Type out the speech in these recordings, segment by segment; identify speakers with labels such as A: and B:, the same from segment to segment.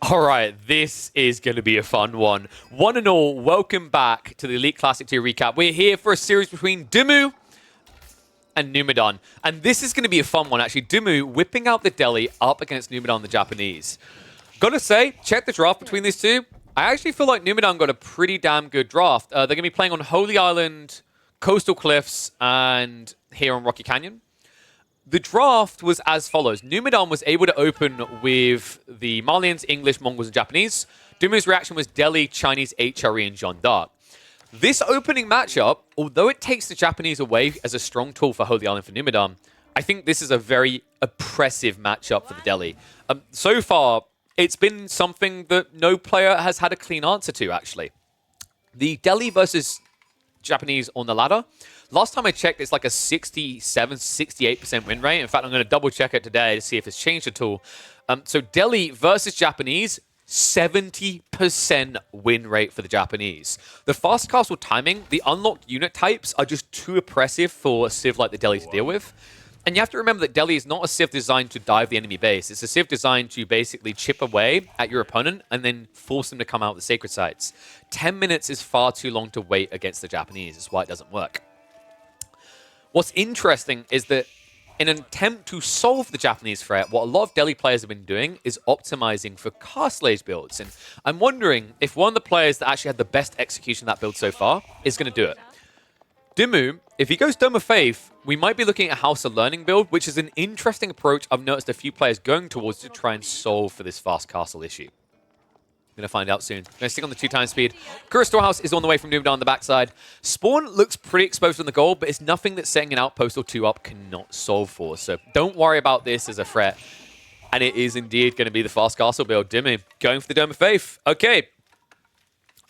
A: All right, this is going to be a fun one. One and all, welcome back to the Elite Classic 2 recap. We're here for a series between Dimmu and Numidan. And this is going to be a fun one, actually. Dimmu whipping out the DEHLI up against Numidan, the Japanese. Gotta say, check the draft between these two. I actually feel like Numidan got a pretty damn good draft. They're going to be playing on Holy Island, Coastal Cliffs, and here on Rocky Canyon. The draft was as follows. Numidan was able to open with the Malians, English, Mongols, and Japanese. Dimmu's reaction was DEHLI, Chinese, HRE, and Jeanne D'Arc. This opening matchup, although it takes the Japanese away as a strong tool for Holy Island for Numidan, I think this is a very oppressive matchup for the DEHLI. So far, it's been something that no player has had a clean answer to, actually. The DEHLI versus Japanese on the ladder. Last time I checked, it's like a 67, 68% win rate. In fact, I'm going to double check it today to see if it's changed at all. So DEHLI versus Japanese, 70% win rate for the Japanese. The fast castle timing, the unlocked unit types are just too oppressive for a civ like the DEHLI to deal with. And you have to remember that DEHLI is not a civ designed to dive the enemy base. It's a civ designed to basically chip away at your opponent and then force them to come out of the sacred sites. 10 minutes is far too long to wait against the Japanese. That's why it doesn't work. What's interesting is that in an attempt to solve the Japanese threat, what a lot of DEHLI players have been doing is optimizing for Castle Age builds. And I'm wondering if one of the players that actually had the best execution of that build so far is going to do it. Dimmu, if he goes Dome of Faith, we might be looking at a House of Learning build, which is an interesting approach I've noticed a few players going towards to try and solve for this fast castle issue. Going to find out soon. Going to stick on the 2x speed. Kura Storehouse is on the way from Numidan on the backside. Spawn looks pretty exposed on the goal, but it's nothing that setting an outpost or two up cannot solve for. So don't worry about this as a threat. And it is indeed going to be the fast castle build. Dimmu going for the Dome of Faith. Okay.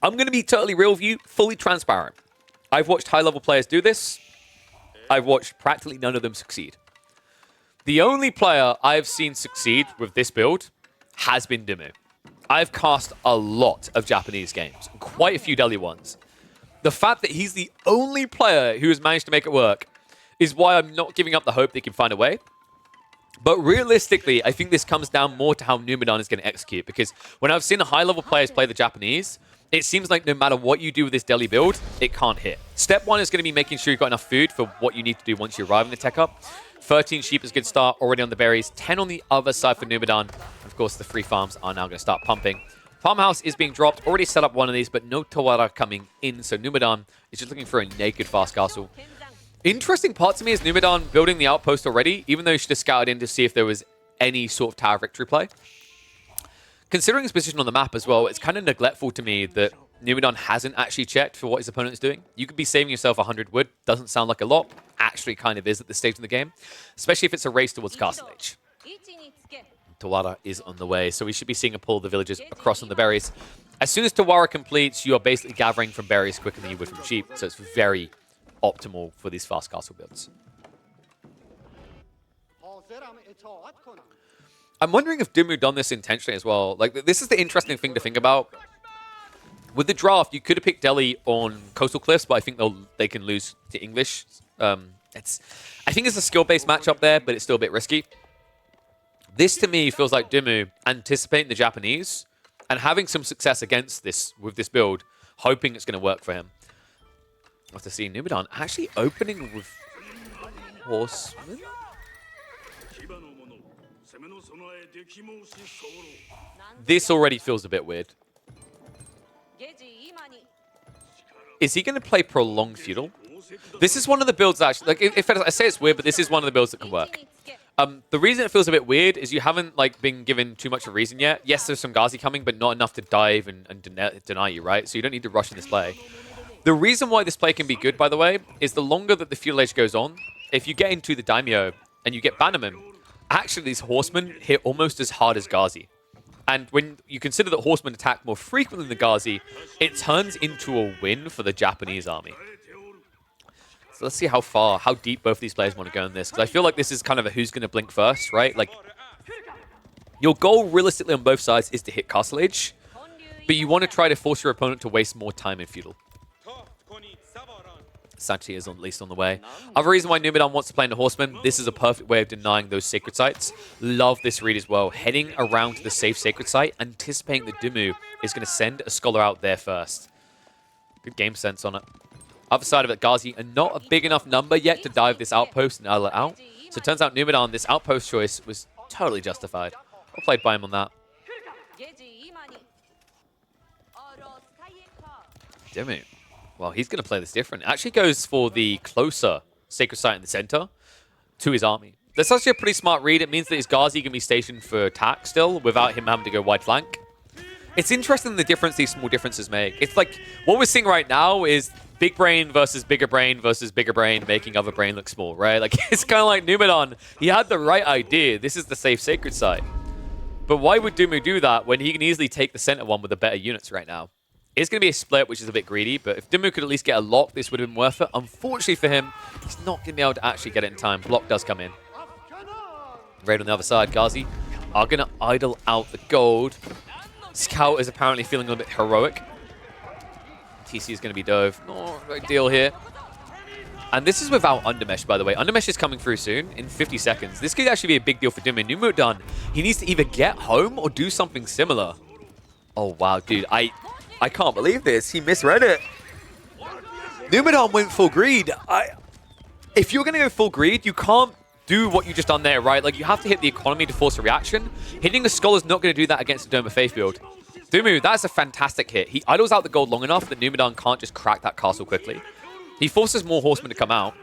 A: I'm going to be totally real with you, fully transparent. I've watched high-level players do this. I've watched practically none of them succeed. The only player I've seen succeed with this build has been Dimmu. I've cast a lot of Japanese games, quite a few DEHLI ones. The fact that he's the only player who has managed to make it work is why I'm not giving up the hope they can find a way. But realistically, I think this comes down more to how Numidan is going to execute, because when I've seen high-level players play the Japanese, it seems like no matter what you do with this DEHLI build, it can't hit. Step one is going to be making sure you've got enough food for what you need to do once you arrive in the tech hub. 13 sheep is a good start, already on the berries. 10 on the other side for Numidan. Of course, the free farms are now going to start pumping. Farmhouse is being dropped. Already set up one of these, but no Tawara coming in. So Numidan is just looking for a naked fast castle. Interesting part to me is Numidan building the outpost already, even though he should have scouted in to see if there was any sort of tower victory play. Considering his position on the map as well, it's kind of neglectful to me that Numidan hasn't actually checked for what his opponent is doing. You could be saving yourself 100 wood. Doesn't sound like a lot. Actually kind of is at this stage in the game. Especially if it's a race towards Castle Age. Tawara is on the way, so we should be seeing a pull of the villagers across on the berries. As soon as Tawara completes, you are basically gathering from berries quicker than you would from sheep. So it's very optimal for these fast castle builds. I'm wondering if Dimmu done this intentionally as well. Like, this is the interesting thing to think about. With the draft, you could have picked DEHLI on Coastal Cliffs, but I think they can lose to English. I think it's a skill-based matchup there, but it's still a bit risky. This, to me, feels like Dimmu anticipating the Japanese and having some success against this with this build, hoping it's going to work for him. I'll have to see Numidan actually opening with horsemen. This already feels a bit weird. Is he going to play Prolonged Feudal? This is one of the builds that actually, like, if I say it's weird, but this is one of the builds that can work. The reason it feels a bit weird is you haven't been given too much of a reason yet. Yes, there's some Ghazi coming, but not enough to dive and deny you, right? So you don't need to rush in this play. The reason why this play can be good, by the way, is the longer that the feudal age goes on, if you get into the Daimyo and you get Bannerman, actually these horsemen hit almost as hard as Ghazi. And when you consider that horsemen attack more frequently than the Ghazi, it turns into a win for the Japanese army. So let's see how deep both these players want to go in this. Because I feel like this is kind of a who's going to blink first, right? Like, your goal realistically on both sides is to hit Castle Age, but you want to try to force your opponent to waste more time in feudal. Sanctity is at least on the way. Other reason why Numidan wants to play in the Horseman, this is a perfect way of denying those sacred sites. Love this read as well. Heading around to the safe sacred site, anticipating that Dumu is going to send a scholar out there first. Good game sense on it. Other side of it, Ghazi are not a big enough number yet to dive this outpost and idle it out. So it turns out Numidan, this outpost choice was totally justified. Well played by him on that. Dumu. Well, he's going to play this different. Actually goes for the closer sacred site in the center to his army. That's actually a pretty smart read. It means that his Ghazi can be stationed for attack still without him having to go wide flank. It's interesting the difference these small differences make. It's like what we're seeing right now is big brain versus bigger brain making other brain look small, right? Like it's kind of like Numidan. He had the right idea. This is the safe sacred site. But why would Dumu do that when he can easily take the center one with the better units right now? It's going to be a split, which is a bit greedy, but if Dumu could at least get a lock, this would have been worth it. Unfortunately for him, he's not going to be able to actually get it in time. Block does come in. Raid on the other side, Ghazi are going to idle out the gold. Scout is apparently feeling a little bit heroic. TC is going to be dove. Not a great deal here. And this is without Undermesh, by the way. Undermesh is coming through soon, in 50 seconds. This could actually be a big deal for Dumu. Numidan, he needs to either get home or do something similar. Oh, wow, dude. I can't believe this. He misread it. Numidan went full greed. If you're going to go full greed, you can't do what you just done there, right? Like, you have to hit the economy to force a reaction. Hitting the Scholar's not going to do that against the Dome of Faith build. Dumu, that's a fantastic hit. He idles out the gold long enough that Numidan can't just crack that castle quickly. He forces more horsemen to come out.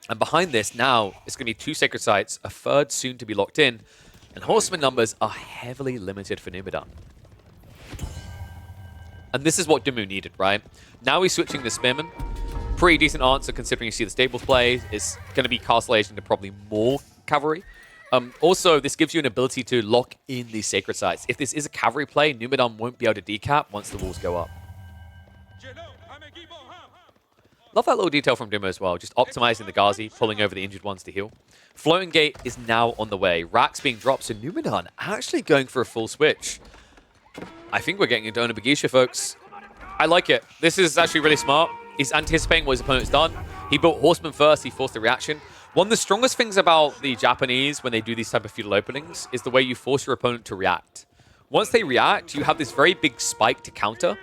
A: And behind this, now, it's going to be 2 sacred sites, a third soon to be locked in. And horseman numbers are heavily limited for Numidan. And this is what Dumu needed, right? Now he's switching to Spearman. Pretty decent answer considering you see the stables play. It's going to be castle age into probably more cavalry. Also, this gives you an ability to lock in these sacred sites. If this is a cavalry play, Numidan won't be able to decap once the walls go up. Love that little detail from Dumu as well. Just optimizing the Ghazi, pulling over the injured ones to heal. Floating Gate is now on the way. Racks being dropped, so Numidan actually going for a full switch. I think we're getting into Ona Bagisha, folks. I like it. This is actually really smart. He's anticipating what his opponent's done. He built Horseman first. He forced the reaction. One of the strongest things about the Japanese when they do these type of feudal openings is the way you force your opponent to react. Once they react, you have this very big spike to counter.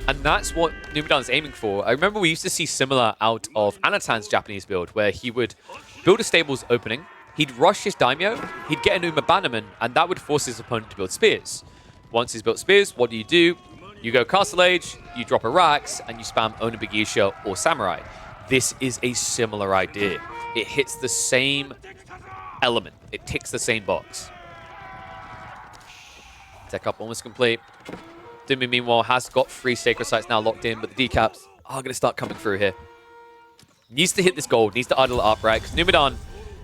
A: And that's what Numidan's aiming for. I remember we used to see similar out of Anatan's Japanese build, where he would build a stables opening. He'd rush his daimyo. He'd get an Uma Bannerman, and that would force his opponent to build spears. Once he's built spears, what do? You go Castle Age, you drop a Rax, and you spam Ona Bagisha or Samurai. This is a similar idea. It hits the same element. It ticks the same box. Tech up almost complete. Dumu, meanwhile, has got 3 sacred sites now locked in, but the decaps are going to start coming through here. Needs to hit this gold, needs to idle it up, right? Because Numidan,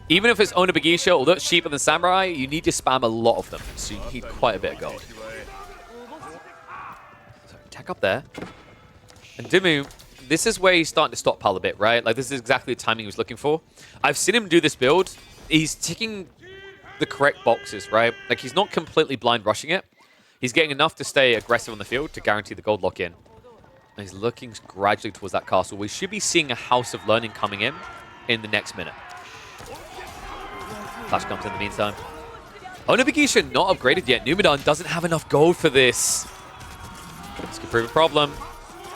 A: even if it's Ona Bagisha, although it's cheaper than Samurai, you need to spam a lot of them. So you need quite a bit of gold. Tech up there. And Dumu, this is where he's starting to stockpile a bit, right? Like, this is exactly the timing he was looking for. I've seen him do this build. He's ticking the correct boxes, right? Like, he's not completely blind rushing it. He's getting enough to stay aggressive on the field to guarantee the gold lock in. And he's looking gradually towards that castle. We should be seeing a House of Learning coming in the next minute. Flash comes in the meantime. Ona Bagisha not upgraded yet. Numidan doesn't have enough gold for this. This could prove a problem.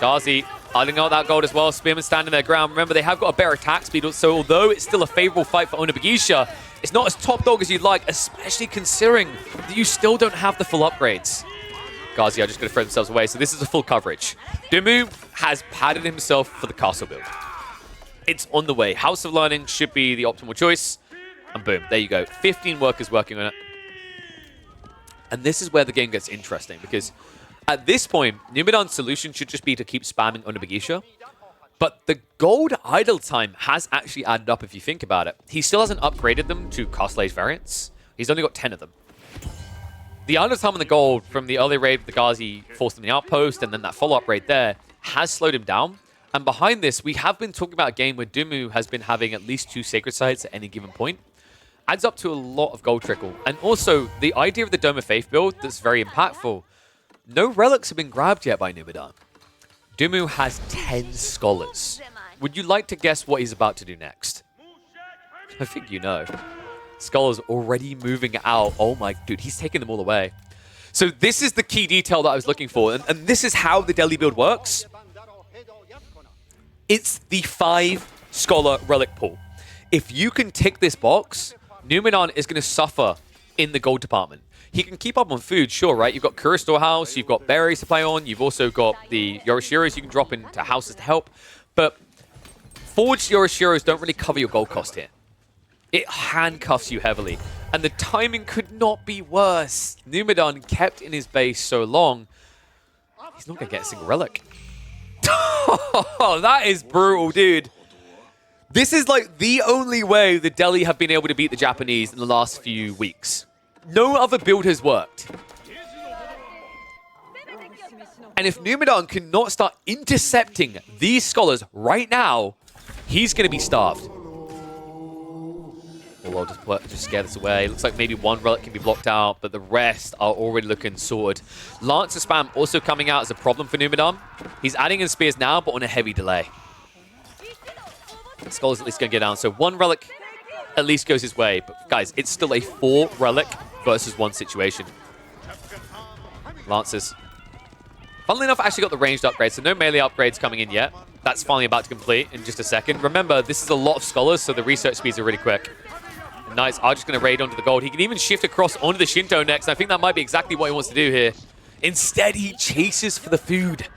A: Ghazi idling out that gold as well. Spearman standing their ground. Remember, they have got a better attack speed, so although it's still a favorable fight for Ona Bagisha, it's not as top dog as you'd like, especially considering that you still don't have the full upgrades. Ghazi are just going to throw themselves away, so this is a full coverage. Dumu has padded himself for the castle build. It's on the way. House of Learning should be the optimal choice. And boom, there you go. 15 workers working on it. And this is where the game gets interesting, because at this point, Numidan's solution should just be to keep spamming Ona Bagisha. But the gold idle time has actually added up if you think about it. He still hasn't upgraded them to Castle Age variants. He's only got 10 of them. The idle time on the gold from the early raid with the Ghazi forced him the outpost and then that follow-up raid there has slowed him down. And behind this, we have been talking about a game where Dumu has been having at least 2 sacred sites at any given point. Adds up to a lot of gold trickle. And also, the idea of the Dome of Faith build that's very impactful. No relics have been grabbed yet by Numidan. Dumu has 10 scholars. Would you like to guess what he's about to do next? I think you know. Scholar's already moving out. Oh my, dude, he's taking them all away. So this is the key detail that I was looking for, and this is how the DEHLI build works. It's the 5 Scholar relic pool. If you can tick this box, Numidan is going to suffer in the gold department. He can keep up on food, sure, right? You've got Kura Storehouse, you've got berries to play on, you've also got the Yoroshiros you can drop into houses to help, but forged Yoroshiros don't really cover your gold cost here. It handcuffs you heavily. And the timing could not be worse. Numidan kept in his base so long, he's not going to get a single relic. Oh, that is brutal, dude. This is like the only way the DEHLI have been able to beat the Japanese in the last few weeks. No other build has worked. And if Numidan cannot start intercepting these scholars right now, he's going to be starved. Well, I'll just scare this away. Looks like maybe one relic can be blocked out, but the rest are already looking sorted. Lancer spam also coming out as a problem for Numidan. He's adding in spears now, but on a heavy delay. Scholar's at least going to get down, so one relic at least goes his way. But guys, it's still a 4 relic versus 1 situation. Lancers. Funnily enough, I actually got the ranged upgrades, so no melee upgrades coming in yet. That's finally about to complete in just a second. Remember, this is a lot of scholars, so the research speeds are really quick. Nice, are just going to raid onto the gold. He can even shift across onto the Shinto next. I think that might be exactly what he wants to do here. Instead, he chases for the food.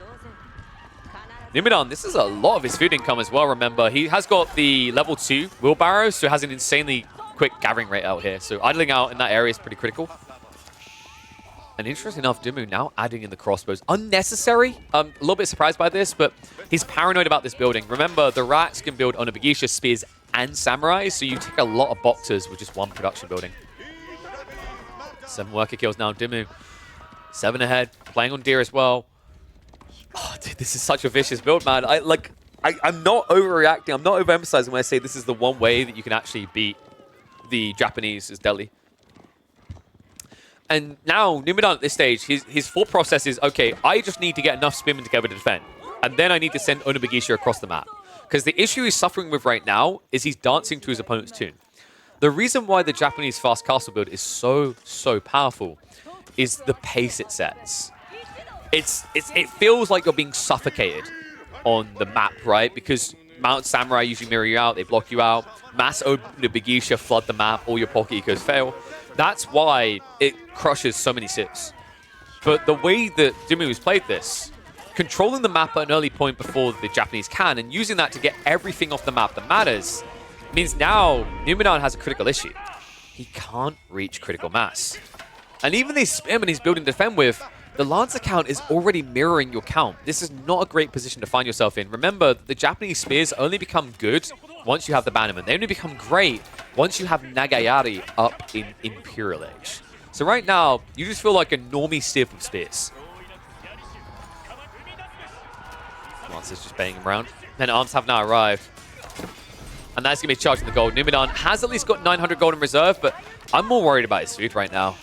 A: Numidan, this is a lot of his food income as well, remember. He has got the level 2 wheelbarrow, so has an insanely quick gathering rate out here. So idling out in that area is pretty critical. And interesting enough, Dimu now adding in the crossbows. Unnecessary. I'm a little bit surprised by this, but he's paranoid about this building. Remember, the rats can build Onobagisha, spears, and samurai, so you take a lot of boxers with just 1 production building. 7 worker kills now, Dimu. 7 ahead, playing on deer as well. Oh, dude, this is such a vicious build, man. I'm not overreacting. I'm not overemphasizing when I say this is the one way that you can actually beat the Japanese as DEHLI. And now, Numidan at this stage, his thought process is, okay, I just need to get enough spearmen together to defend. And then I need to send Onobagisha across the map. Because the issue he's suffering with right now is he's dancing to his opponent's tune. The reason why the Japanese fast castle build is so powerful is the pace it sets. It feels like you're being suffocated on the map, right? Because Mount Samurai usually mirror you out, they block you out. Mass Onobagisha flood the map, all your pocket ecos fail. That's why it crushes so many cips. But the way that Dimu has played this, controlling the map at an early point before the Japanese can, and using that to get everything off the map that matters, means now Numidan has a critical issue. He can't reach critical mass. And even these spearmen he's building to defend with, the Lancer count is already mirroring your count. This is not a great position to find yourself in. Remember, the Japanese spears only become good once you have the Bannerman. They only become great once you have Nagayari up in Imperial Age. So right now, you just feel like a normie stiff with spears. Lancer's just banging him around. Men at arms have now arrived. And that's going to be charging the gold. Numidan has at least got 900 gold in reserve, but I'm more worried about his food right now.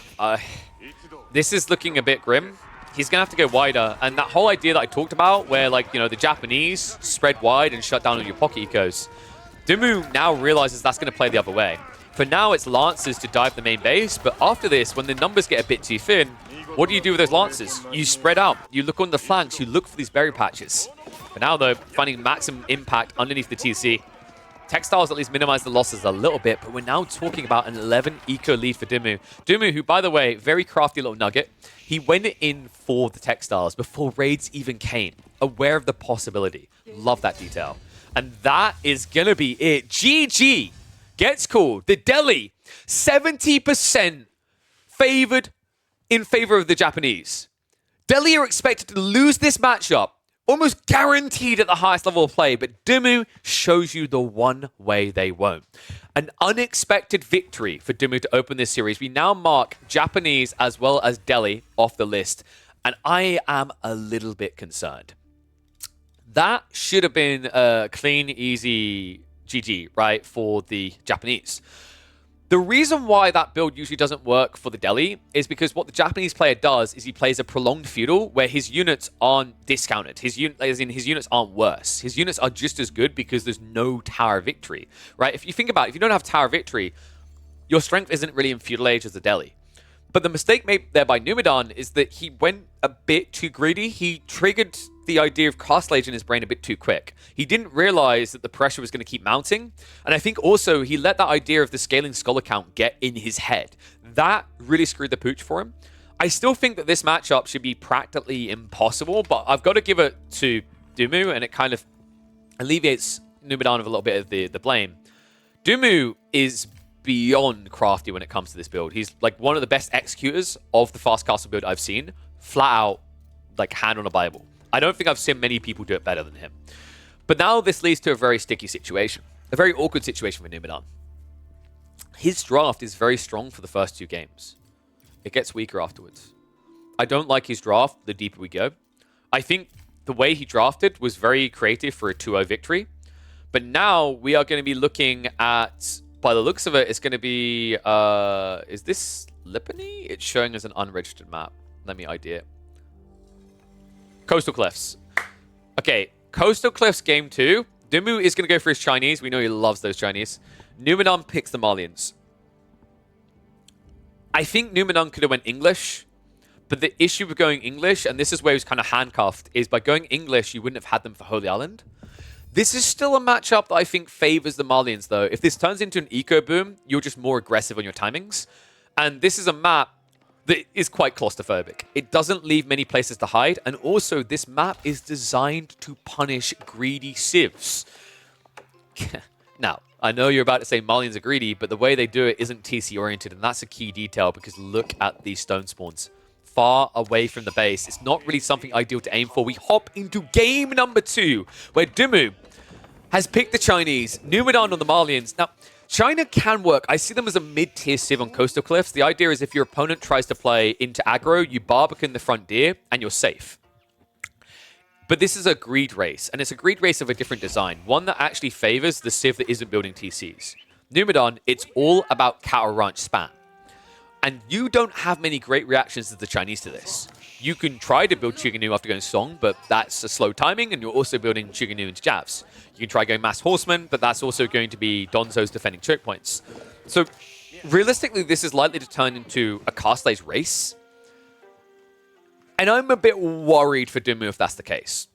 A: This is looking a bit grim. He's going to have to go wider. And that whole idea that I talked about, where, like, you know, the Japanese spread wide and shut down all your pocket ecos, Dimu now realizes that's going to play the other way. For now, it's Lancers to dive the main base, but after this, when the numbers get a bit too thin, what do you do with those Lancers? You spread out. You look on the flanks. You look for these berry patches. For now, though, finding maximum impact underneath the TC. Textiles at least minimize the losses a little bit, but we're now talking about an 11 eco lead for Dimu. Dimu, who, by the way, very crafty little nugget, he went in for the textiles before raids even came, aware of the possibility. Love that detail. And that is going to be it. GG gets called. The DEHLI, 70% favored in favor of the Japanese. DEHLI are expected to lose this matchup, almost guaranteed at the highest level of play, but Dimu shows you the one way they won't. An unexpected victory for Dimu to open this series. We now mark Japanese as well as DEHLI off the list, and I am a little bit concerned. That should have been a clean, easy GG, right, for the Japanese. The reason why that build usually doesn't work for the DEHLI is because what the Japanese player does is he plays a prolonged feudal where his units aren't discounted. His units aren't worse. His units are just as good because there's no Tower Victory, right? If you think about it, if you don't have Tower Victory, your strength isn't really in feudal age as the DEHLI. But the mistake made there by Numidan is that he went a bit too greedy. He triggered the idea of Castle Age in his brain a bit too quick. He didn't realize that the pressure was going to keep mounting. And I think also he let that idea of the scaling scholar count get in his head. That really screwed the pooch for him. I still think that this matchup should be practically impossible, but I've got to give it to Dumu, and it kind of alleviates Numidan of a little bit of the blame. Dumu is beyond crafty when it comes to this build. He's like one of the best executors of the fast castle build I've seen. Flat out, like hand on a Bible. I don't think I've seen many people do it better than him. But now this leads to a very sticky situation. A very awkward situation for Numidan. His draft is very strong for the first 2 games. It gets weaker afterwards. I don't like his draft the deeper we go. I think the way he drafted was very creative for a 2-0 victory. But now we are going to be looking at, by the looks of it, it's going to be, is this Lipany? It's showing as an unregistered map. Let me ID it. Coastal Cliffs. Okay, Coastal Cliffs game 2. Dumu is going to go for his Chinese. We know he loves those Chinese. Numidan picks the Malians. I think Numidan could have went English, but the issue with going English, and this is where he was kind of handcuffed, is by going English, you wouldn't have had them for Holy Island. This is still a matchup that I think favors the Malians, though. If this turns into an eco boom, you're just more aggressive on your timings. And this is a map that is quite claustrophobic. It doesn't leave many places to hide, and also this map is designed to punish greedy civs. Now, I know you're about to say Malians are greedy, but the way they do it isn't TC oriented, and that's a key detail because look at these stone spawns. Far away from the base. It's not really something ideal to aim for. We hop into game number 2, where Dumu has picked the Chinese, Numidan on the Malians. Now, China can work. I see them as a mid-tier civ on Coastal Cliffs. The idea is if your opponent tries to play into aggro, you barbican the front deer, and you're safe. But this is a greed race, and it's a greed race of a different design. One that actually favors the civ that isn't building TCs. Numidan, it's all about cattle ranch spam. And you don't have many great reactions to the Chinese to this. You can try to build Chiganu after going Song, but that's a slow timing, and you're also building Chiganu into Javs. You can try going Mass Horseman, but that's also going to be Donzo's defending choke points. So, realistically, this is likely to turn into a Castle Age race. And I'm a bit worried for Dumu if that's the case.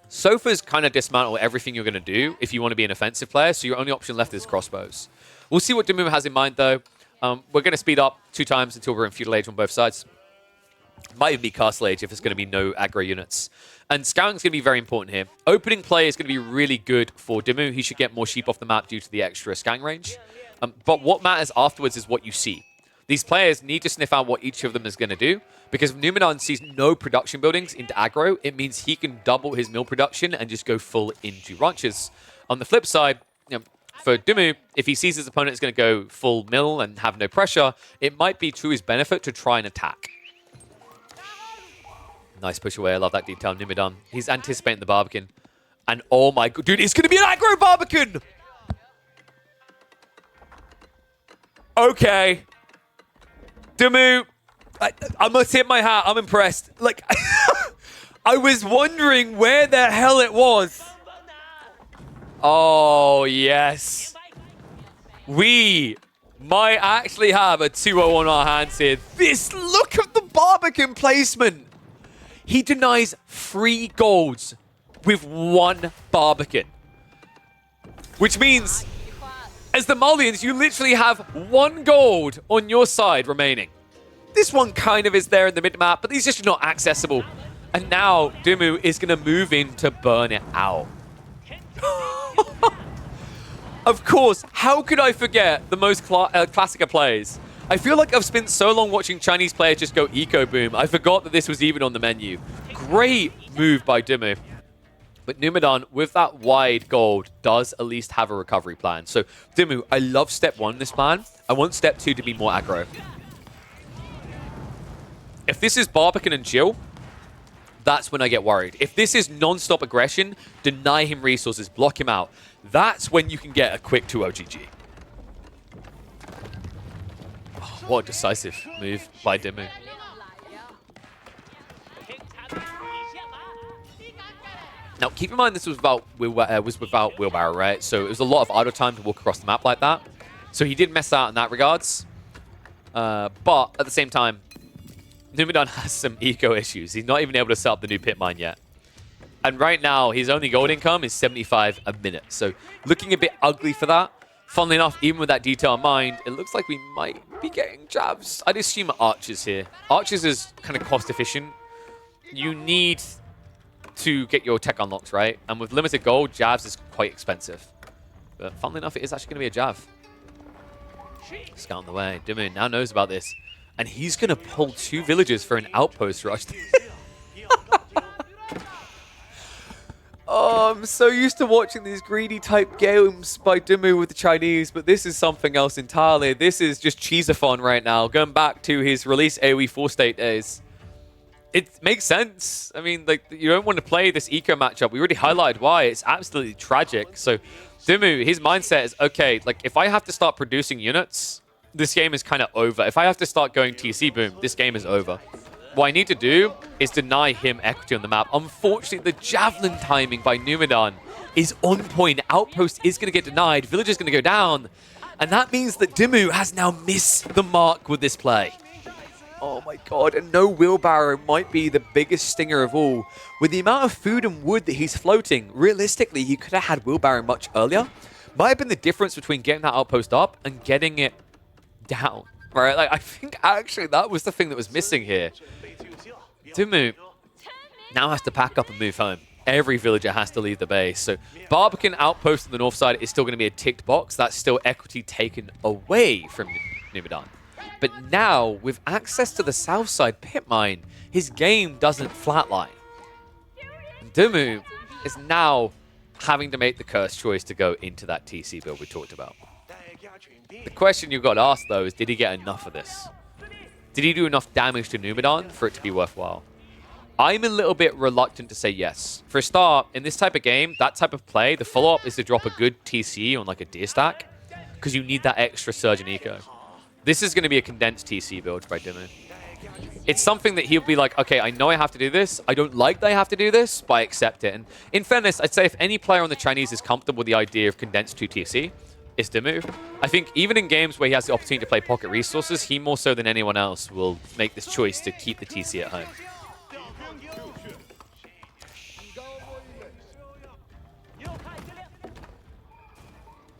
A: Sofas kind of dismantle everything you're going to do if you want to be an offensive player, so your only option left is crossbows. We'll see what Dumu has in mind, though. We're going to speed up 2 times until we're in feudal age on both sides. Might even be Castle Age if it's going to be no aggro units. And scouting is going to be very important here. Opening play is going to be really good for Dumu. He should get more sheep off the map due to the extra scouting range. But what matters afterwards is what you see. These players need to sniff out what each of them is going to do. Because if Numidan sees no production buildings into aggro, it means he can double his mill production and just go full into ranches. On the flip side, for Dumu, if he sees his opponent is going to go full mill and have no pressure, it might be to his benefit to try and attack. Nice push away. I love that detail. Numidan. He's anticipating the Barbican. And oh my god, dude, it's going to be an aggro Barbican! Okay. Dumu, I must tip my hat. I'm impressed. Like, I was wondering where the hell it was. Oh, yes. We might actually have a 2-0 on our hands here. Look at the Barbican placement. He denies 3 golds with 1 Barbican. Which means, as the Malians, you literally have 1 gold on your side remaining. This one kind of is there in the mid-map, but these just not accessible. And now Dumu is going to move in to burn it out. Of course, how could I forget the most classic of plays? I feel like I've spent so long watching Chinese players just go eco boom, I forgot that this was even on the menu. Great move by Dumu. But Numidan, with that wide gold, does at least have a recovery plan. So, Dumu, I love step 1 in this plan. I want step 2 to be more aggro. If this is Barbican and Jill, that's when I get worried. If this is non-stop aggression, deny him resources, block him out, that's when you can get a quick 2-0 GG. What a decisive move by Dimu. Now, keep in mind this was without wheelbarrow, right? So it was a lot of idle time to walk across the map like that. So he did mess out in that regards. But at the same time, Numidan has some eco issues. He's not even able to set up the new pit mine yet. And right now, his only gold income is 75 a minute. So looking a bit ugly for that. Funnily enough, even with that detail in mind, it looks like we might be getting jabs. I'd assume archers here. Archers is kind of cost efficient. You need to get your tech unlocks, right? And with limited gold, jabs is quite expensive. But funnily enough, it is actually going to be a jav. Scout on the way. Dimu now knows about this. And he's going to pull 2 villagers for an outpost rush. Oh, I'm so used to watching these greedy type games by Dimu with the Chinese, but this is something else entirely. This is just cheesathon right now, going back to his release AoE 4-state days. It makes sense. I mean, like, you don't want to play this eco matchup. We already highlighted why. It's absolutely tragic. So Dimu, his mindset is, okay, like, if I have to start producing units, this game is kind of over. If I have to start going TC boom, this game is over. What I need to do is deny him equity on the map. Unfortunately, the javelin timing by Numidan is on point. Outpost is going to get denied. Village is going to go down. And that means that Dimu has now missed the mark with this play. Oh my god, and no wheelbarrow might be the biggest stinger of all. With the amount of food and wood that he's floating, realistically, he could have had wheelbarrow much earlier. Might have been the difference between getting that outpost up and getting it down. Right? Like, I think actually that was the thing that was missing here. Dimu now has to pack up and move home. Every villager has to leave the base. So Barbican outpost on the north side is still going to be a ticked box. That's still equity taken away from Numidan. But now, with access to the south side pit mine, his game doesn't flatline. Dimu is now having to make the cursed choice to go into that TC build we talked about. The question you've got to ask, though, is did he get enough of this? Did he do enough damage to Numidan for it to be worthwhile? I'm a little bit reluctant to say yes. For a start, in this type of game, that type of play, the follow-up is to drop a good TC on like a deer stack, because you need that extra surge in eco. This is going to be a condensed TC build by Dimu. It's something that he'll be like, okay, I know I have to do this. I don't like that I have to do this, but I accept it. And in fairness, I'd say if any player on the Chinese is comfortable with the idea of condensed 2 TC, it's Dimu. I think even in games where he has the opportunity to play pocket resources, he more so than anyone else will make this choice to keep the TC at home.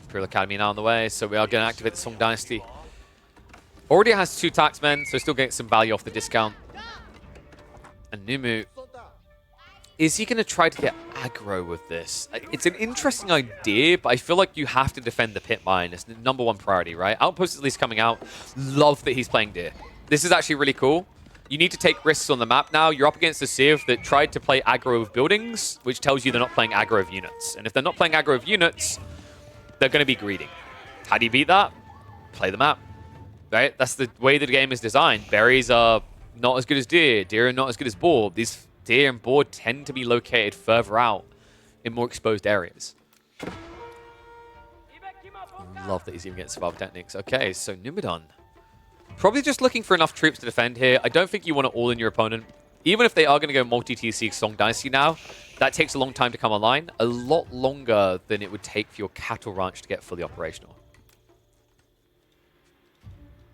A: Imperial Academy now on the way, so we are going to activate the Song Dynasty. Already has 2 taxmen, so still getting some value off the discount. And Numu, is he going to try to get aggro with this? It's an interesting idea, but I feel like you have to defend the pit mine. It's the #1 priority, right? Outpost is at least coming out. Love that he's playing Deer. This is actually really cool. You need to take risks on the map now. You're up against a Civ that tried to play aggro of buildings, which tells you they're not playing aggro of units. And if they're not playing aggro of units, they're going to be greedy. How do you beat that? Play the map. Right? That's the way the game is designed. Berries are not as good as deer. Deer are not as good as boar. These deer and boar tend to be located further out in more exposed areas. Love that he's even getting survival techniques. Okay, so Numidan. Probably just looking for enough troops to defend here. I don't think you want to all in your opponent. Even if they are going to go multi-TC Song Dynasty now, that takes a long time to come online. A lot longer than it would take for your cattle ranch to get fully operational.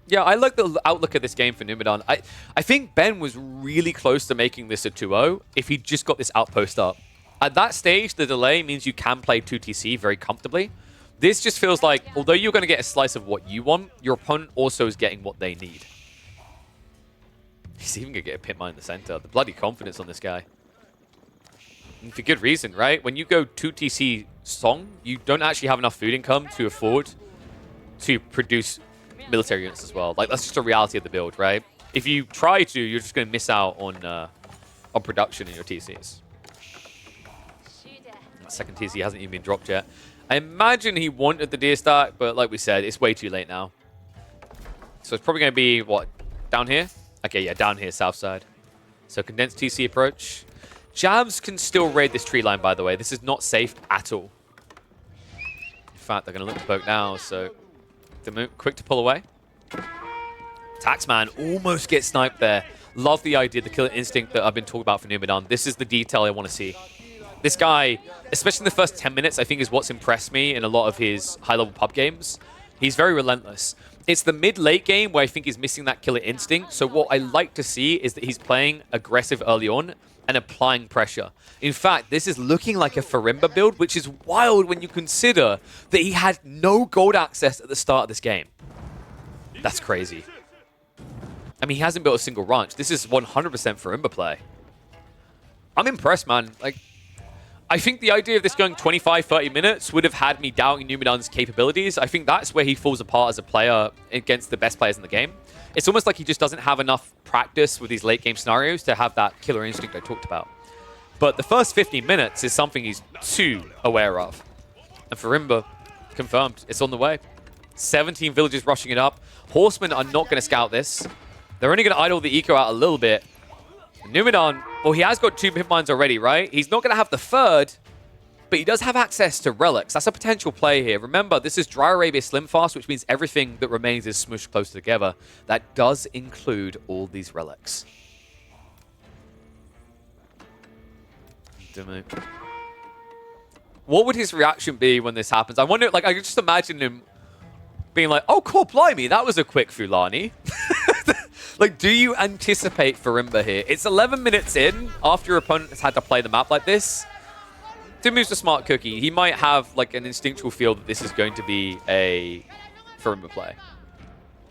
A: Yeah, I like the outlook of this game for Numidan. I think Ben was really close to making this a 2-0 if he just got this outpost up. At that stage, the delay means you can play 2TC very comfortably. This just feels like, although you're going to get a slice of what you want, your opponent also is getting what they need. He's even going to get a pit mine in the center. The bloody confidence on this guy. And for good reason, right? When you go 2TC Song, you don't actually have enough food income to afford to produce military units as well. Like, that's just a reality of the build, right? If you try to, you're just going to miss out on production in your TCs. That second TC hasn't even been dropped yet. I imagine he wanted the deer stack, but like we said, it's way too late now. So it's probably going to be, what, down here? Okay, yeah, down here, south side. So condensed TC approach. Jabs can still raid this tree line, by the way. This is not safe at all. In fact, they're going to look to poke now, so... quick to pull away. Taxman almost gets sniped there. Love the idea, the killer instinct that I've been talking about for Numidan. This is the detail I want to see. This guy, especially in the first 10 minutes, I think is what's impressed me in a lot of his high-level pub games. He's very relentless. It's the mid-late game where I think he's missing that killer instinct. So what I like to see is that he's playing aggressive early on and applying pressure. In fact, this is looking like a Farimba build, which is wild when you consider that he had no gold access at the start of this game. That's crazy. I mean, he hasn't built a single ranch. This is 100% Farimba play. I'm impressed, man. Like, I think the idea of this going 25, 30 minutes would have had me doubting Numidan's capabilities. I think that's where he falls apart as a player against the best players in the game. It's almost like he just doesn't have enough practice with these late game scenarios to have that killer instinct I talked about. But the first 15 minutes is something he's too aware of. And Farimba, confirmed, it's on the way. 17 villages rushing it up. Horsemen are not going to scout this. They're only going to idle the eco out a little bit. Numidan, well, he has got 2 pit mines already, right? He's not going to have the third, but he does have access to relics. That's a potential play here. Remember, this is Dry Arabia Slim Fast, which means everything that remains is smooshed close together. That does include all these relics. What would his reaction be when this happens? I wonder, like, I can just imagine him being like, oh, cool, blimey, that was a quick Fulani. Like, do you anticipate Farimba here? It's 11 minutes in, after your opponent has had to play the map like this. Dimu's a smart cookie. He might have, like, an instinctual feel that this is going to be a Farimba play.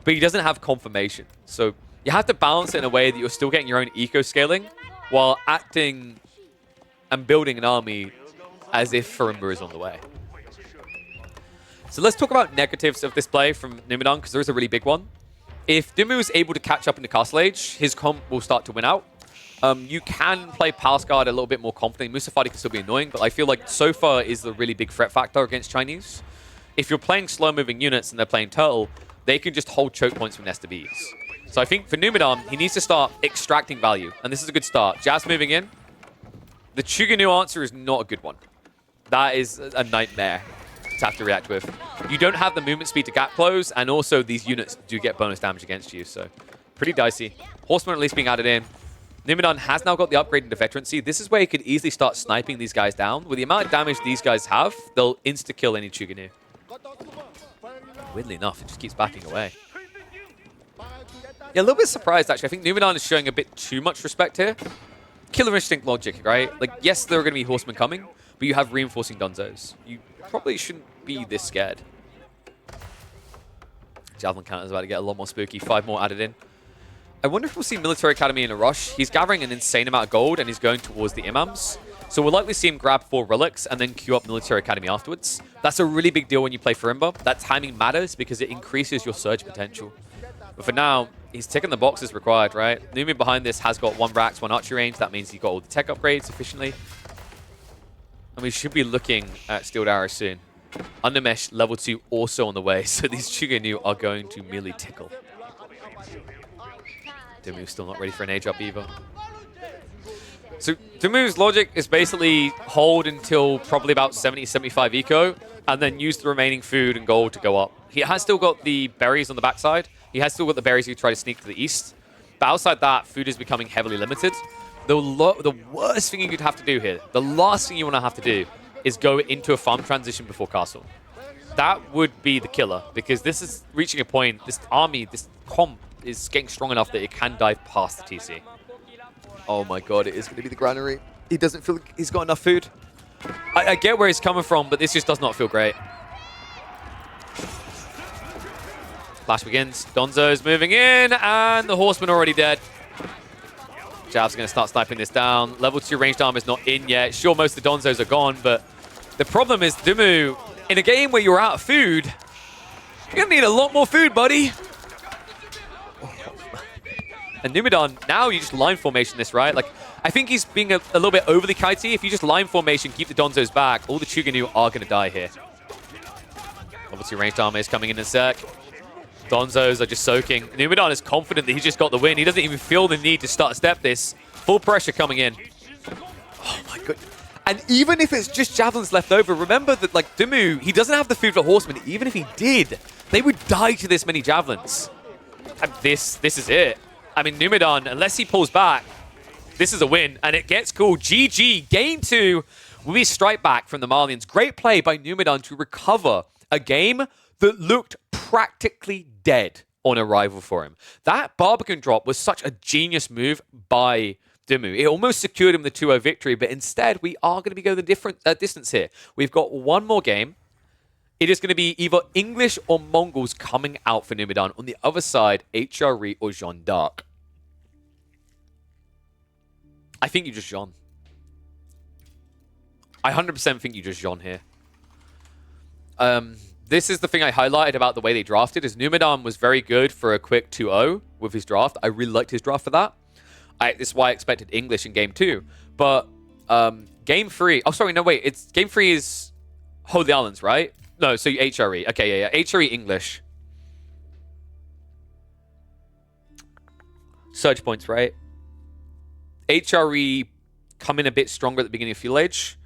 A: But he doesn't have confirmation. So you have to balance it in a way that you're still getting your own eco-scaling while acting and building an army as if Farimba is on the way. So let's talk about negatives of this play from Numidan, because there is a really big one. If Dimu is able to catch up into Castle Age, his comp will start to win out. You can play Palace Guard a little bit more confidently. Musafadi can still be annoying, but I feel like Sofa is the really big threat factor against Chinese. If you're playing slow-moving units and they're playing Turtle, they can just hold choke points from Nesta Bees. So I think for Numidan, he needs to start extracting value, and this is a good start. Jazz moving in. The Chuganu answer is not a good one. That is a nightmare to have to react with. You don't have the movement speed to gap close, and also these units do get bonus damage against you, so pretty dicey. Horsemen at least being added in. Numidan has now got the upgrade into veterancy. This is where he could easily start sniping these guys down. With the amount of damage these guys have, they'll insta-kill any Chuganu. Weirdly enough, it just keeps backing away. Yeah, a little bit surprised, actually. I think Numidan is showing a bit too much respect here. Killer instinct logic, right? Like, yes, there are going to be horsemen coming, but you have reinforcing Donzos. You probably shouldn't be this scared. Javelin counter is about to get a lot more spooky. 5 more added in. I wonder if we'll see Military Academy in a rush. He's gathering an insane amount of gold, and he's going towards the Imams. So we'll likely see him grab 4 relics and then queue up Military Academy afterwards. That's a really big deal when you play Farimba. That timing matters because it increases your surge potential. But for now, he's ticking the boxes required, right? Numi behind this has got 1 Rax, 1 archery range. That means he got all the tech upgrades efficiently. And we should be looking at Steeled Arrow soon. Undermesh level 2 also on the way, so these Chuganu are going to merely tickle. Dimu's still not ready for an age up either. So Dimu's logic is basically hold until probably about 70-75 eco, and then use the remaining food and gold to go up. He has still got the berries on the backside. He has still got the berries he try to sneak to the east. But outside that, food is becoming heavily limited. The worst thing you could have to do here, the last thing you want to have to do, is go into a farm transition before castle. That would be the killer, because this is reaching a point, this army, this comp is getting strong enough that it can dive past the TC. Oh my god, it is going to be the granary. He doesn't feel like he's got enough food. I get where he's coming from, but this just does not feel great. Flash begins. Donzo's moving in, and the horseman already dead. Jav's going to start sniping this down. Level 2 ranged armor is not in yet. Sure, most of the Donzos are gone, but the problem is Dimu, in a game where you're out of food, you're going to need a lot more food, buddy. And Numidan, now you just line formation this, right? Like, I think he's being a little bit overly kitey. If you just line formation, keep the Donzos back, all the Chuganu are going to die here. Level 2 ranged armor is coming in a sec. Donzos are just soaking. Numidan is confident that he's just got the win. He doesn't even feel the need to start step this. Full pressure coming in. Oh my god. And even if it's just javelins left over, remember that, like, Dimu, he doesn't have the food for horsemen. Even if he did, they would die to this many javelins. And this is it. I mean, Numidan, unless he pulls back, this is a win, and it gets called GG. Game 2 will be strike back from the Malians. Great play by Numidan to recover a game that looked practically dead on arrival for him. That Barbican drop was such a genius move by Dimmu. It almost secured him the 2-0 victory, but instead we are going to be going the different distance here. We've got one more game. It is going to be either English or Mongols coming out for Numidan. On the other side, HRE or Jeanne D'Arc. I think you just Jeanne. I 100% think you just Jeanne here. This is the thing I highlighted about the way they drafted, is Numidan was very good for a quick 2-0 with his draft. I really liked his draft for that. This is why I expected English in game 2. But game 3... Oh, sorry, no, wait. It's game 3 is Holy Islands, right? No, so HRE. Okay, yeah. HRE English. Surge points, right? HRE come in a bit stronger at the beginning of Feudal Age.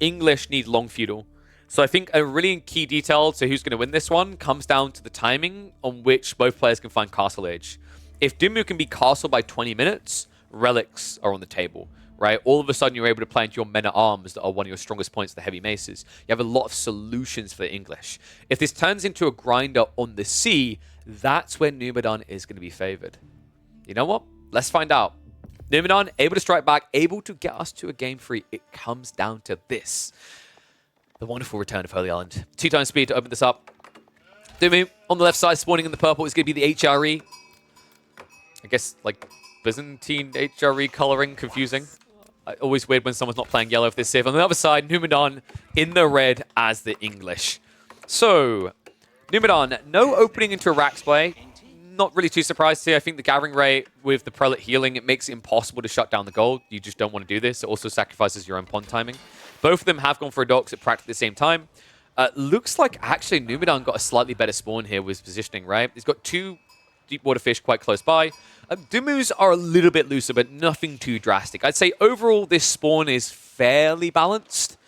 A: English need long feudal. So I think a really key detail to who's going to win this one comes down to the timing on which both players can find Castle Age. If Dimmu can be castle by 20 minutes, relics are on the table, right? All of a sudden you're able to play into your men-at-arms that are one of your strongest points, the heavy maces. You have a lot of solutions for the English. If this turns into a grinder on the sea, that's where Numidan is going to be favored. You know what? Let's find out. Numidan, able to strike back, able to get us to a game 3. It comes down to this. The wonderful return of Holy Island. 2 times speed to open this up. Dimmu on the left side, spawning in the purple, is going to be the HRE. I guess, like, Byzantine HRE coloring, confusing. Always weird when someone's not playing yellow with this Civ. On the other side, Numidan in the red as the English. So, Numidan, no opening into a Rax play. Not really too surprised here. I think the gathering rate with the Prelate healing, it makes it impossible to shut down the gold. You just don't want to do this. It also sacrifices your own pawn timing. Both of them have gone for a docks at practically the same time. Looks like actually Numidan got a slightly better spawn here with his positioning, right? He's got 2 deep water fish quite close by. Dimmu's are a little bit looser, but nothing too drastic. I'd say overall this spawn is fairly balanced.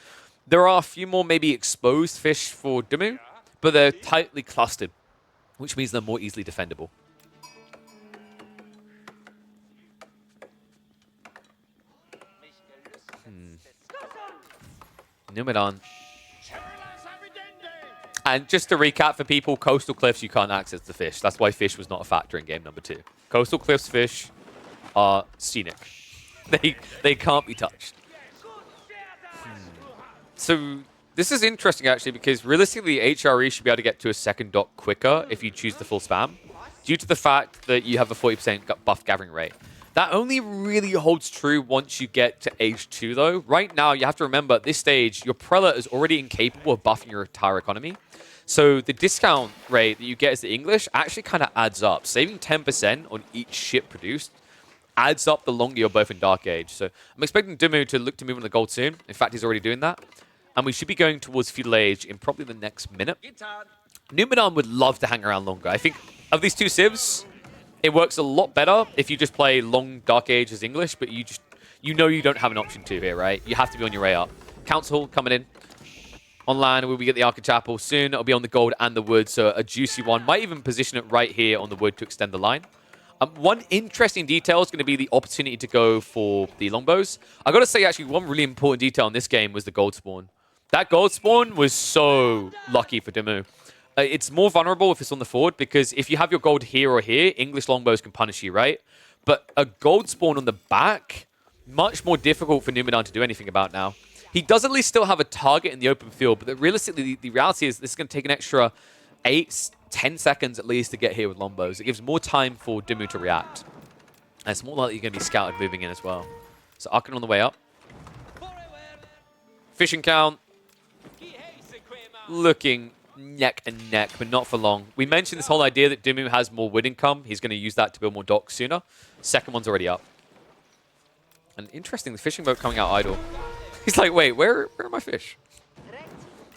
A: There are a few more maybe exposed fish for Dimmu, but they're tightly clustered, which means they're more easily defendable. Numidan. And just to recap for people, coastal cliffs, you can't access the fish. That's why fish was not a factor in game number 2. Coastal cliffs fish are scenic. They can't be touched. So this is interesting, actually, because realistically, HRE should be able to get to a second dock quicker if you choose the full spam, due to the fact that you have a 40% buff gathering rate. That only really holds true once you get to age 2, though. Right now, you have to remember, at this stage, your Prelate is already incapable of buffing your entire economy. So the discount rate that you get as the English actually kind of adds up. Saving 10% on each ship produced adds up the longer you're both in Dark Age. So I'm expecting Dimmu to look to move on the gold soon. In fact, he's already doing that. And we should be going towards Feudal Age in probably the next minute. Numidan would love to hang around longer. I think of these 2 civs, it works a lot better if you just play long Dark Age as English, but you know you don't have an option to here, right? You have to be on your way up. Council coming in. On land, will we get the Arca Chapel soon? It'll be on the gold and the wood, so a juicy one. Might even position it right here on the wood to extend the line. One interesting detail is going to be the opportunity to go for the longbows. I got to say, actually, one really important detail in this game was the gold spawn. That gold spawn was so lucky for Dimmu. It's more vulnerable if it's on the forward, because if you have your gold here or here, English longbows can punish you, right? But a gold spawn on the back, much more difficult for Numidan to do anything about now. He does at least still have a target in the open field, but realistically, the reality is this is going to take an extra 8-10 seconds at least to get here with longbows. It gives more time for Dimmu to react. And it's more likely you're going to be scouted moving in as well. So Arkan on the way up. Fishing count. Looking neck and neck, but not for long. We mentioned this whole idea that Dimmu has more wood income. He's going to use that to build more docks sooner. Second one's already up. And interesting, the fishing boat coming out idle. He's like, wait, where are my fish?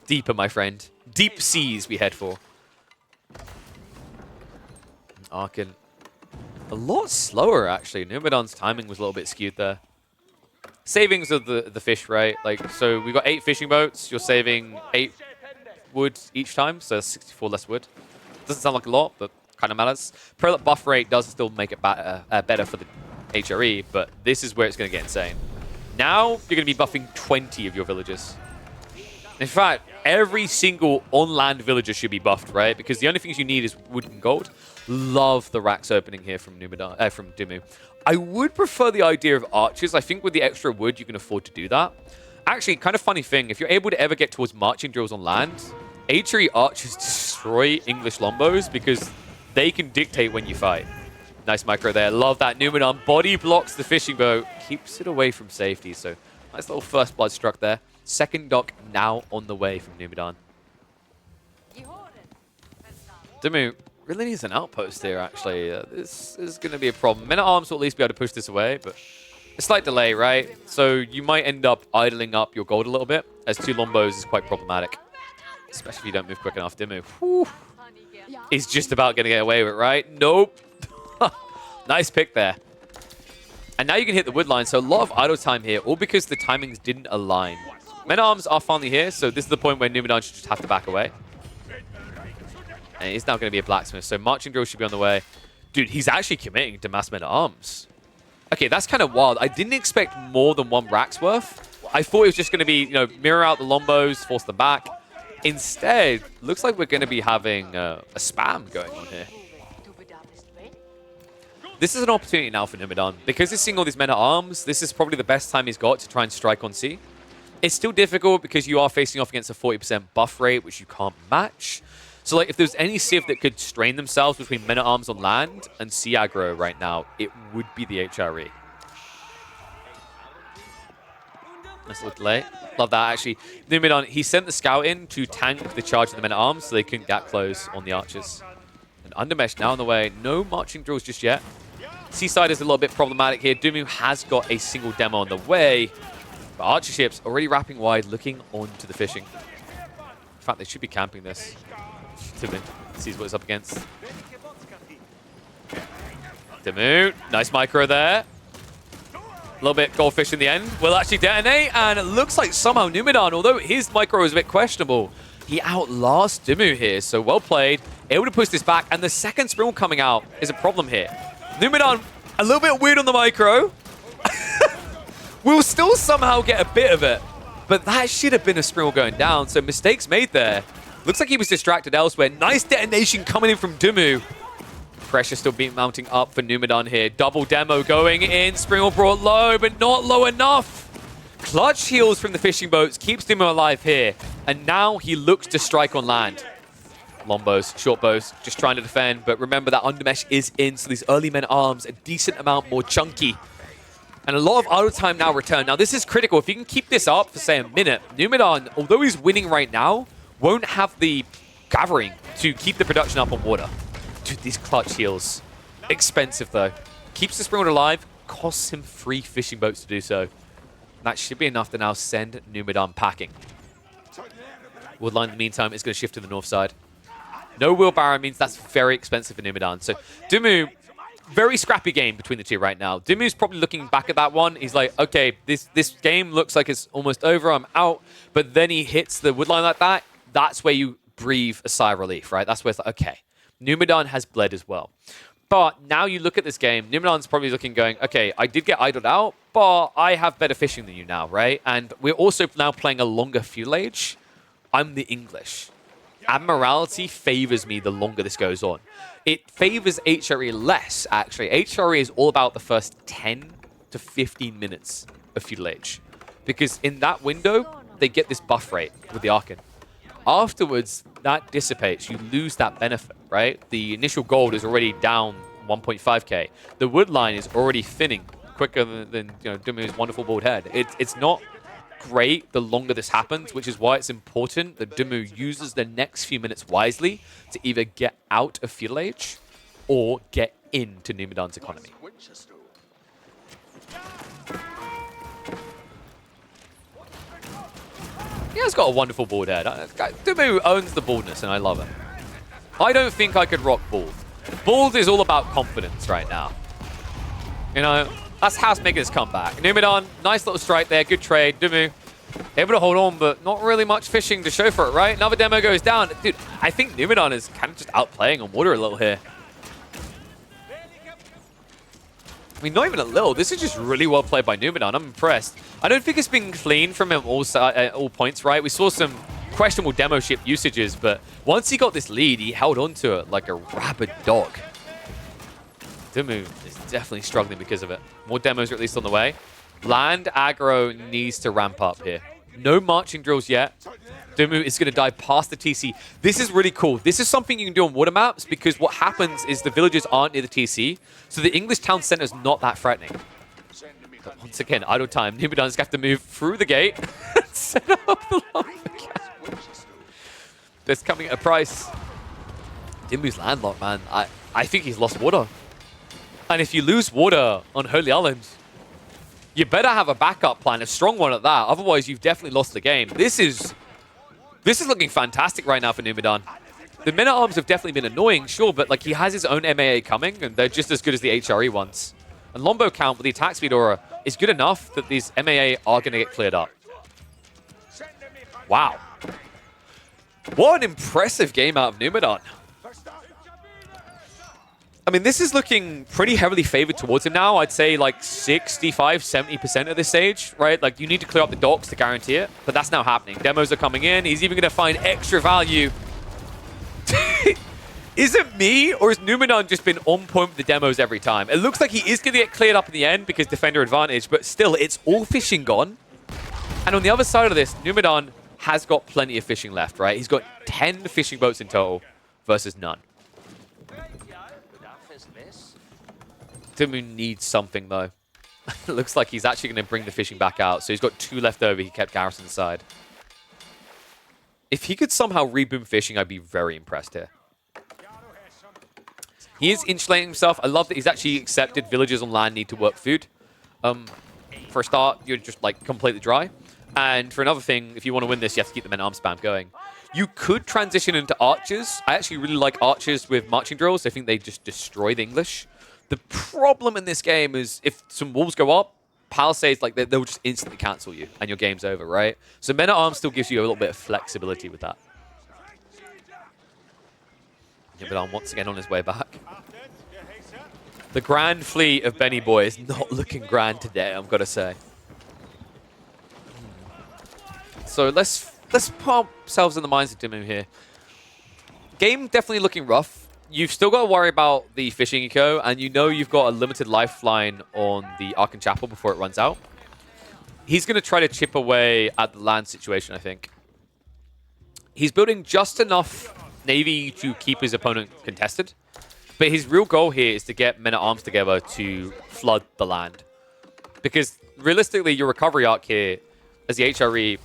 A: Deeper, my friend. Deep seas we head for. Arkan. A lot slower, actually. Numidan's timing was a little bit skewed there. Savings of the fish, right? Like, so we've got 8 fishing boats. You're saving 8 wood each time, so that's 64 less wood. Doesn't sound like a lot, but kind of matters. Prelate buff rate does still make it better for the HRE, but this is where it's going to get insane. Now, you're going to be buffing 20 of your villagers. In fact, every single on-land villager should be buffed, right? Because the only things you need is wood and gold. Love the racks opening here from Dimmu. I would prefer the idea of archers. I think with the extra wood, you can afford to do that. Actually, kind of funny thing, if you're able to ever get towards marching drills on land, HRE archers destroy English lombos because they can dictate when you fight. Nice micro there. Love that. Numidan body blocks the fishing boat, keeps it away from safety. So nice little first blood struck there. Second dock now on the way from Numidan. Dimmu really needs an outpost here, actually. This is going to be a problem. Men-at-Arms will at least be able to push this away, but a slight delay, right? So you might end up idling up your gold a little bit, as 2 lombos is quite problematic. Especially if you don't move quick enough. Dimmu is just about going to get away with it, right? Nope. Nice pick there. And now you can hit the wood line, so a lot of idle time here, all because the timings didn't align. Men-at-Arms are finally here, so this is the point where Numidan should just have to back away. And he's now going to be a blacksmith, so marching drill should be on the way. Dude, he's actually committing to mass men-at-arms. Okay, that's kind of wild. I didn't expect more than 1 rack's worth. I thought it was just going to be, you know, mirror out the lombos, force them back. Instead, looks like we're going to be having a spam going on here. This is an opportunity now for Numidan. Because he's seeing all these men-at-arms, this is probably the best time he's got to try and strike on sea. It's still difficult because you are facing off against a 40% buff rate, which you can't match. So, like, if there's any civ that could strain themselves between men-at-arms on land and sea aggro right now, it would be the HRE. Nice little delay. Love that, actually. Numidan, he sent the scout in to tank the charge of the men-at-arms so they couldn't gap close on the archers. And Undermesh now on the way. No marching drills just yet. Seaside is a little bit problematic here. Dimmu has got a single demo on the way. But archer ships already wrapping wide, looking onto the fishing. In fact, they should be camping this. Dimmu sees what it's up against. Dimmu, nice micro there. A little bit goldfish in the end. Will actually detonate, and it looks like somehow Numidan, although his micro is a bit questionable, he outlasts Dimmu here. So well played, able to push this back, and the second sprint coming out is a problem here. Numidan, a little bit weird on the micro. Will still somehow get a bit of it, but that should have been a sprint going down. So mistakes made there. Looks like he was distracted elsewhere. Nice detonation coming in from Dimmu. Pressure still being mounting up for Numidan here. Double demo going in. Springall brought low, but not low enough. Clutch heals from the fishing boats. Keeps Dimmu alive here. And now he looks to strike on land. Lombos, short bows, just trying to defend. But remember that undermesh is in, so these early men-at-arms a decent amount more chunky. And a lot of idle time now return. Now this is critical. If you can keep this up for, say, a minute, Numidan, although he's winning right now, won't have the gathering to keep the production up on water. Dude, these clutch heals. Expensive, though. Keeps the Springall alive, costs him 3 fishing boats to do so. That should be enough to now send Numidan packing. Woodline, in the meantime, is going to shift to the north side. No wheelbarrow means that's very expensive for Numidan. So, Dimmu, very scrappy game between the two right now. Dimmu's probably looking back at that one. He's like, okay, this game looks like it's almost over. I'm out. But then he hits the woodline like that. That's where you breathe a sigh of relief, right? That's where it's like, okay, Numidan has bled as well. But now you look at this game, Numidan's probably looking going, okay, I did get idled out, but I have better fishing than you now, right? And we're also now playing a longer fuel age. I'm the English. Admiralty favors me the longer this goes on. It favors HRE less, actually. HRE is all about the first 10 to 15 minutes of feudal age. Because in that window, they get this buff rate with the Archon. Afterwards, that dissipates. You lose that benefit, right? The initial gold is already down 1.5k. The wood line is already thinning quicker than you know, Dimmu's wonderful bald head. It's not great the longer this happens, which is why it's important that Dimmu uses the next few minutes wisely to either get out of feudal age or get into Numidan's economy. He has got a wonderful bald head. Dimmu owns the baldness, and I love it. I don't think I could rock bald. Bald is all about confidence right now. You know, that's how's making this comeback. Numidan, nice little strike there. Good trade. Dimmu, able to hold on, but not really much fishing to show for it, right? Another demo goes down. Dude, I think Numidan is kind of just outplaying on water a little here. I mean, not even a little. This is just really well played by Numidan. I'm impressed. I don't think it's been clean from him all points, right? We saw some questionable demo ship usages, but once he got this lead, he held on to it like a rabid dog. Dimu is definitely struggling because of it. More demos are at least on the way. Land aggro needs to ramp up here. No marching drills yet. Dimu is going to dive past the TC. This is really cool. This is something you can do on water maps because what happens is the villagers aren't near the TC, so the English town center is not that threatening. But once again, idle time. Numidan's going to have to move through the gate and set up the lumber camp. That's coming at a price. Dimu's landlocked, man. I think he's lost water. And if you lose water on Holy Island, you better have a backup plan, a strong one at that. Otherwise, you've definitely lost the game. This is looking fantastic right now for Numidan. The men-at-arms have definitely been annoying, sure, but like he has his own MAA coming, and they're just as good as the HRE ones. And Lombo count with the attack speed aura is good enough that these MAA are going to get cleared up. Wow. What an impressive game out of Numidan. I mean, this is looking pretty heavily favored towards him now. I'd say like 65, 70% at this stage, right? Like, you need to clear up the docks to guarantee it, but that's now happening. Demos are coming in. He's even going to find extra value. Is it me, or has Numidan just been on point with the demos every time? It looks like he is going to get cleared up in the end because defender advantage, but still, it's all fishing gone. And on the other side of this, Numidan has got plenty of fishing left, right? He's got 10 fishing boats in total versus none. Dimu needs something, though. It looks like he's actually going to bring the fishing back out. So he's got 2 left over. He kept Garrison aside. If he could somehow reboom fishing, I'd be very impressed here. He is insulating himself. I love that he's actually accepted villagers on land need to work food. For a start, you're just like completely dry. And for another thing, if you want to win this, you have to keep the men-at-arms spam going. You could transition into archers. I actually really like archers with marching drills. I think they just destroy the English. The problem in this game is if some wolves go up, palisades, like they'll just instantly cancel you and your game's over, right? So men-at-arms still gives you a little bit of flexibility with that. Numidan once again on his way back. The grand fleet of Benny Boy is not looking grand today, I've got to say. So let's put ourselves in the minds of Dimu here. Game definitely looking rough. You've still got to worry about the fishing eco, and you know you've got a limited lifeline on the Arkan Chapel before it runs out. He's going to try to chip away at the land situation, I think. He's building just enough navy to keep his opponent contested, but his real goal here is to get men-at-arms together to flood the land. Because realistically, your recovery arc here, as the HRE,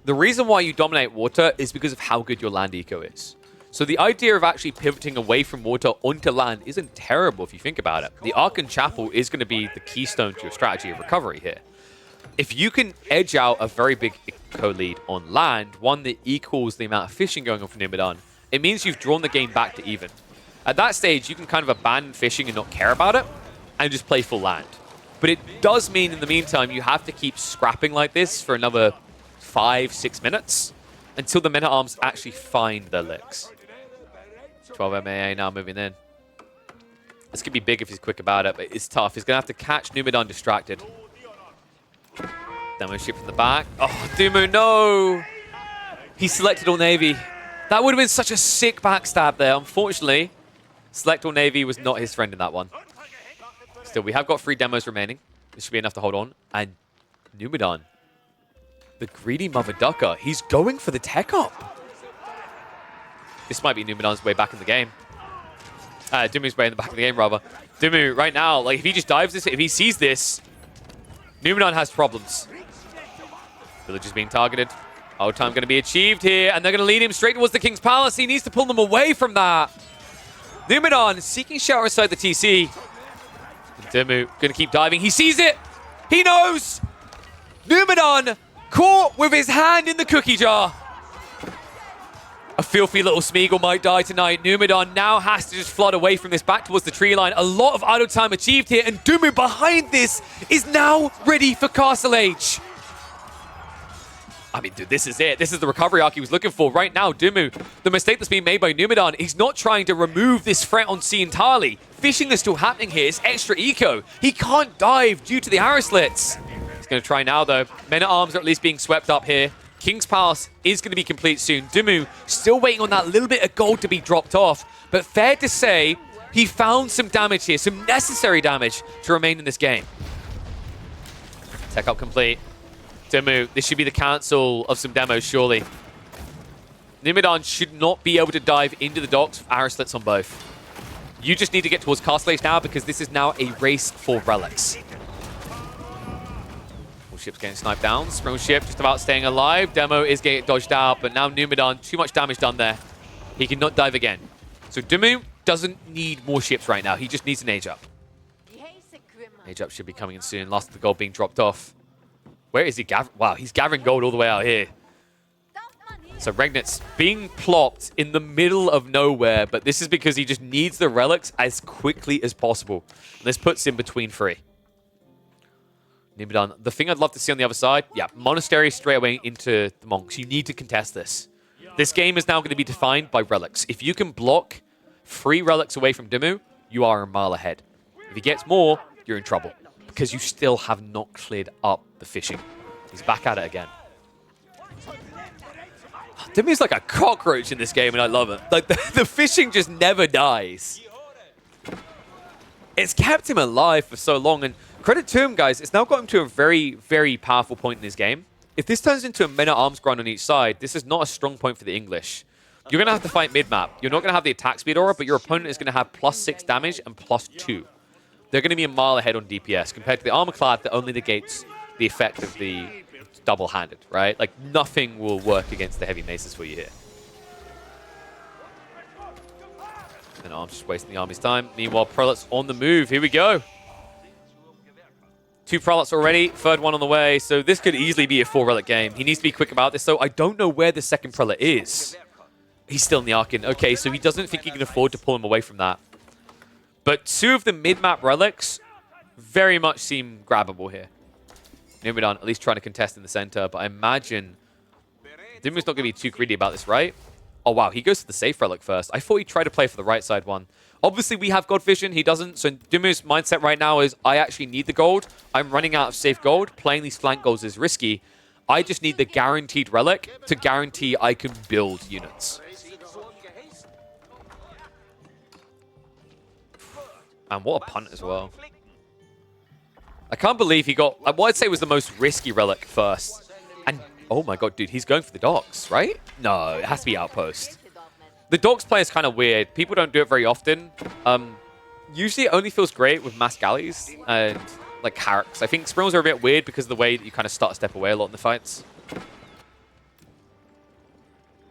A: the reason why you dominate water is because of how good your land eco is. So the idea of actually pivoting away from water onto land isn't terrible if you think about it. The Arkan Chapel is going to be the keystone to your strategy of recovery here. If you can edge out a very big eco lead on land, one that equals the amount of fishing going on for Numidan, it means you've drawn the game back to even. At that stage, you can kind of abandon fishing and not care about it and just play full land. But it does mean in the meantime, you have to keep scrapping like this for another 5-6 minutes until the men-at-arms actually find their licks. 12 MAA now moving in. This could be big if he's quick about it, but it's tough. He's going to have to catch Numidan distracted. Demo ship from the back. Oh, Dimu, no! He selected all Navy. That would have been such a sick backstab there. Unfortunately, select all Navy was not his friend in that one. Still, we have got 3 demos remaining. This should be enough to hold on. And Numidan, the greedy mother ducker, he's going for the tech up. This might be Numidan's way back in the game. Dimu's way in the back of the game, rather. Dimu, right now, like, if he just dives this, if he sees this, Numidan has problems. Village is being targeted. Time going to be achieved here, and they're going to lead him straight towards the King's Palace. He needs to pull them away from that. Numidan seeking shelter inside the TC. Dimu going to keep diving. He sees it. He knows. Numidan caught with his hand in the cookie jar. A filthy little Smeagol might die tonight. Numidan now has to just flood away from this back towards the tree line. A lot of idle time achieved here, and Dimu behind this is now ready for Castle Age. I mean, dude, this is it. This is the recovery arc he was looking for. Right now, Dumu, the mistake that's being made by Numidan, he's not trying to remove this threat on C entirely. Fishing is still happening here. It's extra eco. He can't dive due to the arrow slits. He's going to try now, though. Men-at-Arms are at least being swept up here. King's Palace is going to be complete soon. Dumu still waiting on that little bit of gold to be dropped off. But fair to say, he found some damage here, some necessary damage to remain in this game. Tech up complete. Dumu, this should be the cancel of some demos, surely. Numidan should not be able to dive into the docks with arrow slits on both. You just need to get towards Castle Age now because this is now a race for relics. All ships getting sniped down. Spring ship just about staying alive. Demo is getting dodged out, but now Numidan, too much damage done there. He cannot dive again. So Dumu doesn't need more ships right now. He just needs an age up. Age up should be coming in soon. Last of the gold being dropped off. Where is he gathering? Wow, he's gathering gold all the way out here. So Regnit's being plopped in the middle of nowhere, but this is because he just needs the relics as quickly as possible. And this puts him between three. Numidan, the thing I'd love to see on the other side, yeah, Monastery straight away into the Monks. You need to contest this. This game is now going to be defined by relics. If you can block 3 relics away from Dumu, you are a mile ahead. If he gets more, you're in trouble because you still have not cleared up the fishing. He's back at it again. Dumu's like a cockroach in this game, and I love it. Like, the fishing just never dies. It's kept him alive for so long, and credit to him, guys, it's now got him to a very, very powerful point in his game. If this turns into a men-at-arms grind on each side, this is not a strong point for the English. You're going to have to fight mid-map. You're not going to have the attack speed aura, but your opponent is going to have +6 damage and +2. They're going to be a mile ahead on DPS compared to the armor clad that only negates the effect of the double-handed, right? Like, nothing will work against the heavy maces for you here. And Arms just wasting the army's time. Meanwhile, Prelate's on the move. Here we go. 2 Prelates already, 3rd one on the way, so this could easily be a 4-relic game. He needs to be quick about this, though. I don't know where the 2nd Prelate is. He's still in the Arkin. Okay, so he doesn't think he can afford to pull him away from that. But 2 of the mid-map relics very much seem grabbable here. Numidan at least trying to contest in the center, but I imagine Dumu's not going to be too greedy about this, right? Oh, wow, he goes to the safe relic first. I thought he'd try to play for the right side one. Obviously, we have God Vision. He doesn't. So Dumu's mindset right now is, I actually need the gold. I'm running out of safe gold. Playing these flank goals is risky. I just need the guaranteed relic to guarantee I can build units. And what a punt as well. I can't believe he got what I'd say was the most risky relic first. And, oh my god, dude, he's going for the docks, right? No, it has to be Outpost. The docks play is kind of weird. People don't do it very often. Usually it only feels great with mass galleys and, like, Carracks. I think Springles are a bit weird because of the way that you kind of start to step away a lot in the fights.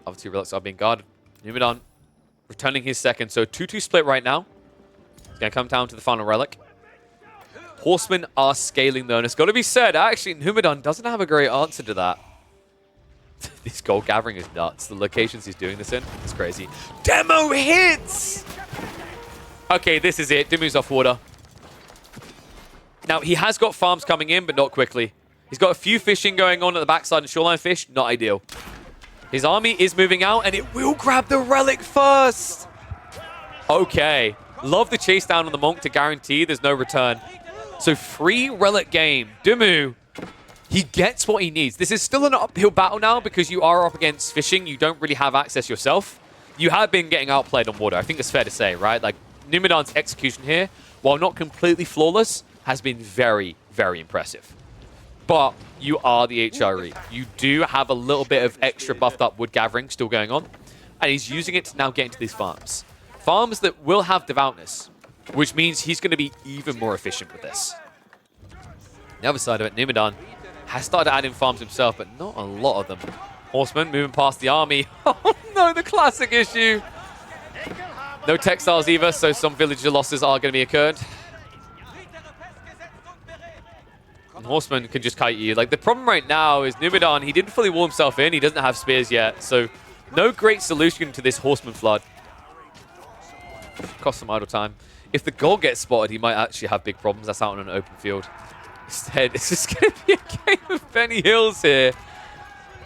A: Other 2 relics are being guarded. Numidan returning his 2nd. So 2-2 split right now. It's going to come down to the final relic. Horsemen are scaling, though, and it's got to be said, actually, Numidan doesn't have a great answer to that. This gold gathering is nuts. The locations he's doing this in, it's crazy. Demo hits! Okay, this is it. Dumu's off water. Now, he has got farms coming in, but not quickly. He's got a few fishing going on at the backside and shoreline fish. Not ideal. His army is moving out, and it will grab the relic first. Okay. Love the chase down on the Monk to guarantee there's no return. So 3 relic game. Dumu, he gets what he needs. This is still an uphill battle now because you are up against fishing. You don't really have access yourself. You have been getting outplayed on water. I think it's fair to say, right? Like, Numidan's execution here, while not completely flawless, has been very, very impressive. But you are the HRE. You do have a little bit of extra buffed up wood gathering still going on. And he's using it to now get into these farms. Farms that will have devoutness, which means he's going to be even more efficient with this. The other side of it, Numidan has started adding farms himself, but not a lot of them. Horsemen moving past the army. Oh no, the classic issue. No textiles either, so some villager losses are going to be occurred. And Horsemen can just kite you. Like, the problem right now is Numidan, he didn't fully wall himself in. He doesn't have spears yet, so no great solution to this Horseman flood. Cost some idle time. If the goal gets spotted, he might actually have big problems. That's out on an open field. Instead, it's just going to be a game of Benny Hills here.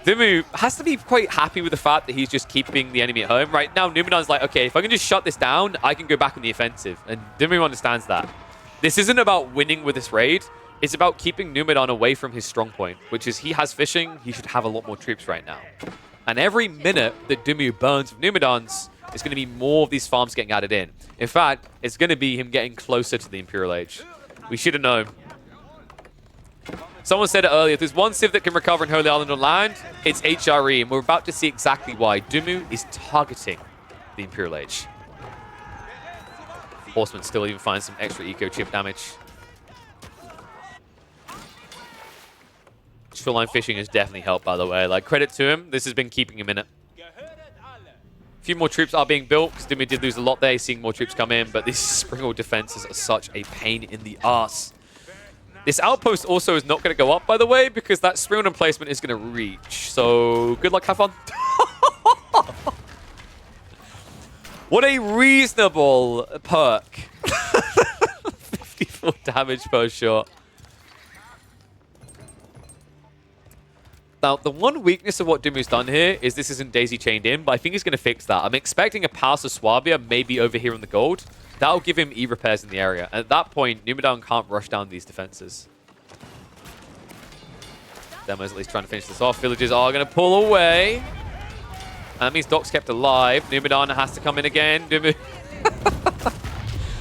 A: Dimu has to be quite happy with the fact that he's just keeping the enemy at home. Right now, Numidan's like, okay, if I can just shut this down, I can go back on the offensive. And Dimu understands that. This isn't about winning with this raid. It's about keeping Numidan away from his strong point, which is he has fishing. He should have a lot more troops right now. And every minute that Dimu burns with Numidan's, it's going to be more of these farms getting added in. In fact, it's going to be him getting closer to the Imperial Age. We should have known. Someone said it earlier, if there's one civ that can recover in Holy Island on land, it's HRE, and we're about to see exactly why. Dimu is targeting the Imperial Age. Horseman still even finds some extra eco chip damage. Shoreline fishing has definitely helped, by the way. Like, credit to him, this has been keeping him in it. A few more troops are being built, because Dimu did lose a lot there, seeing more troops come in, but these Springald defenses are such a pain in the ass. This outpost also is not going to go up, by the way, because that Springald emplacement is going to reach. So, good luck, have fun. What a reasonable perk. 54 damage per shot. Now, the one weakness of what Dimu's done here is this isn't daisy chained in, but I think he's going to fix that. I'm expecting a Palace of Swabia maybe over here on the gold. That'll give him E-repairs in the area. At that point, Numidan can't rush down these defenses. Demo's at least trying to finish this off. Villagers are going to pull away. And that means Doc's kept alive. Numidan has to come in again.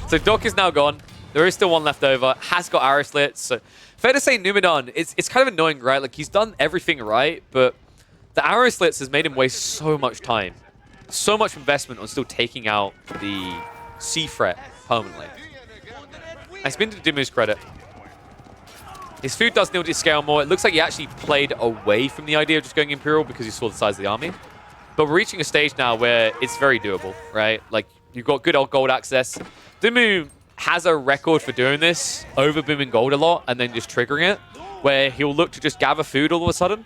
A: So Doc is now gone. There is still one left over. Has got arrow slits. So fair to say Numidan, it's kind of annoying, right? Like, he's done everything right, but the arrow slits has made him waste so much time. So much investment on still taking out the sea threat permanently. It's been to Dimu's credit. His food does need to scale more. It looks like he actually played away from the idea of just going Imperial because he saw the size of the army. But we're reaching a stage now where it's very doable, right? Like, you've got good old gold access. Dimu has a record for doing this, over booming gold a lot and then just triggering it, where he'll look to just gather food all of a sudden.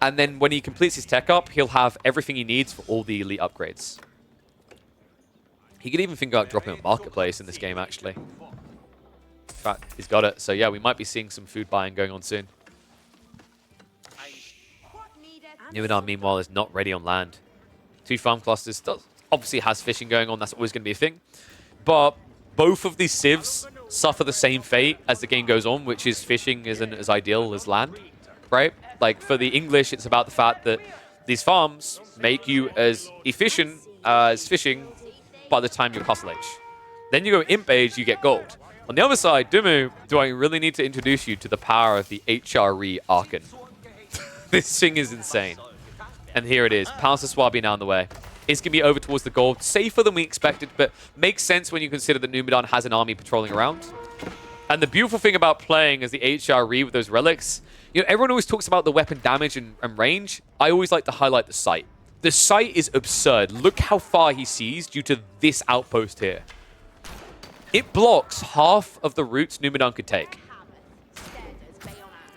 A: And then when he completes his tech up, he'll have everything he needs for all the elite upgrades. He could even think about dropping a marketplace in this game, actually. In fact, he's got it. So yeah, we might be seeing some food buying going on soon. Numidan, meanwhile, is not ready on land. 2 farm clusters. Obviously has fishing going on. That's always going to be a thing. But both of these civs suffer the same fate as the game goes on, which is fishing isn't as ideal as land, right? Like, for the English, it's about the fact that these farms make you as efficient as fishing by the time you're castle age. Then you go imp age, you get gold. On the other side, Dimu, do I really need to introduce you to the power of the HRE Archon? This thing is insane. And here it is. Palace of Swabia now on the way. It's going to be over towards the gold. Safer than we expected, but makes sense when you consider that Numidan has an army patrolling around. And the beautiful thing about playing as the HRE with those relics, you know, everyone always talks about the weapon damage and range. I always like to highlight the sight. The sight is absurd. Look how far he sees due to this outpost here. It blocks half of the routes Numidan could take.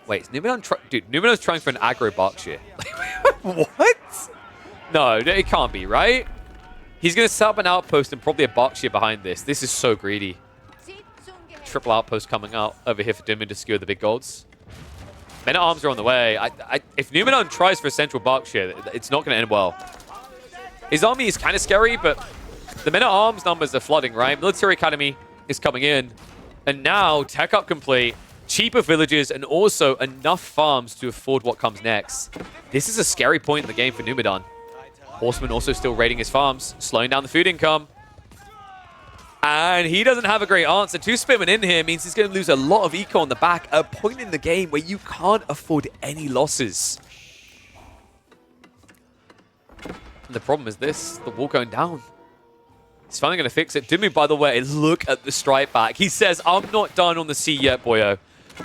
A: Wait, is Numidan dude, Numidan's trying for an aggro Berkshire. What? No, it can't be, right? He's going to set up an outpost and probably a Berkshire behind this. This is so greedy. Triple outpost coming out over here for Dimu to secure the big golds. Men-at-arms are on the way. If Numidan tries for a central Berkshire, it's not going to end well. His army is kind of scary, but the men-at-arms numbers are flooding, right? Military Academy is coming in. And now, tech up complete. Cheaper villages and also enough farms to afford what comes next. This is a scary point in the game for Numidan. Horseman also still raiding his farms, slowing down the food income. And he doesn't have a great answer. 2 Spitmen in here means he's going to lose a lot of eco on the back, a point in the game where you can't afford any losses. And the problem is this, the wall going down. He's finally going to fix it. Dimu, by the way, look at the strike back. He says, I'm not done on the sea yet, boyo.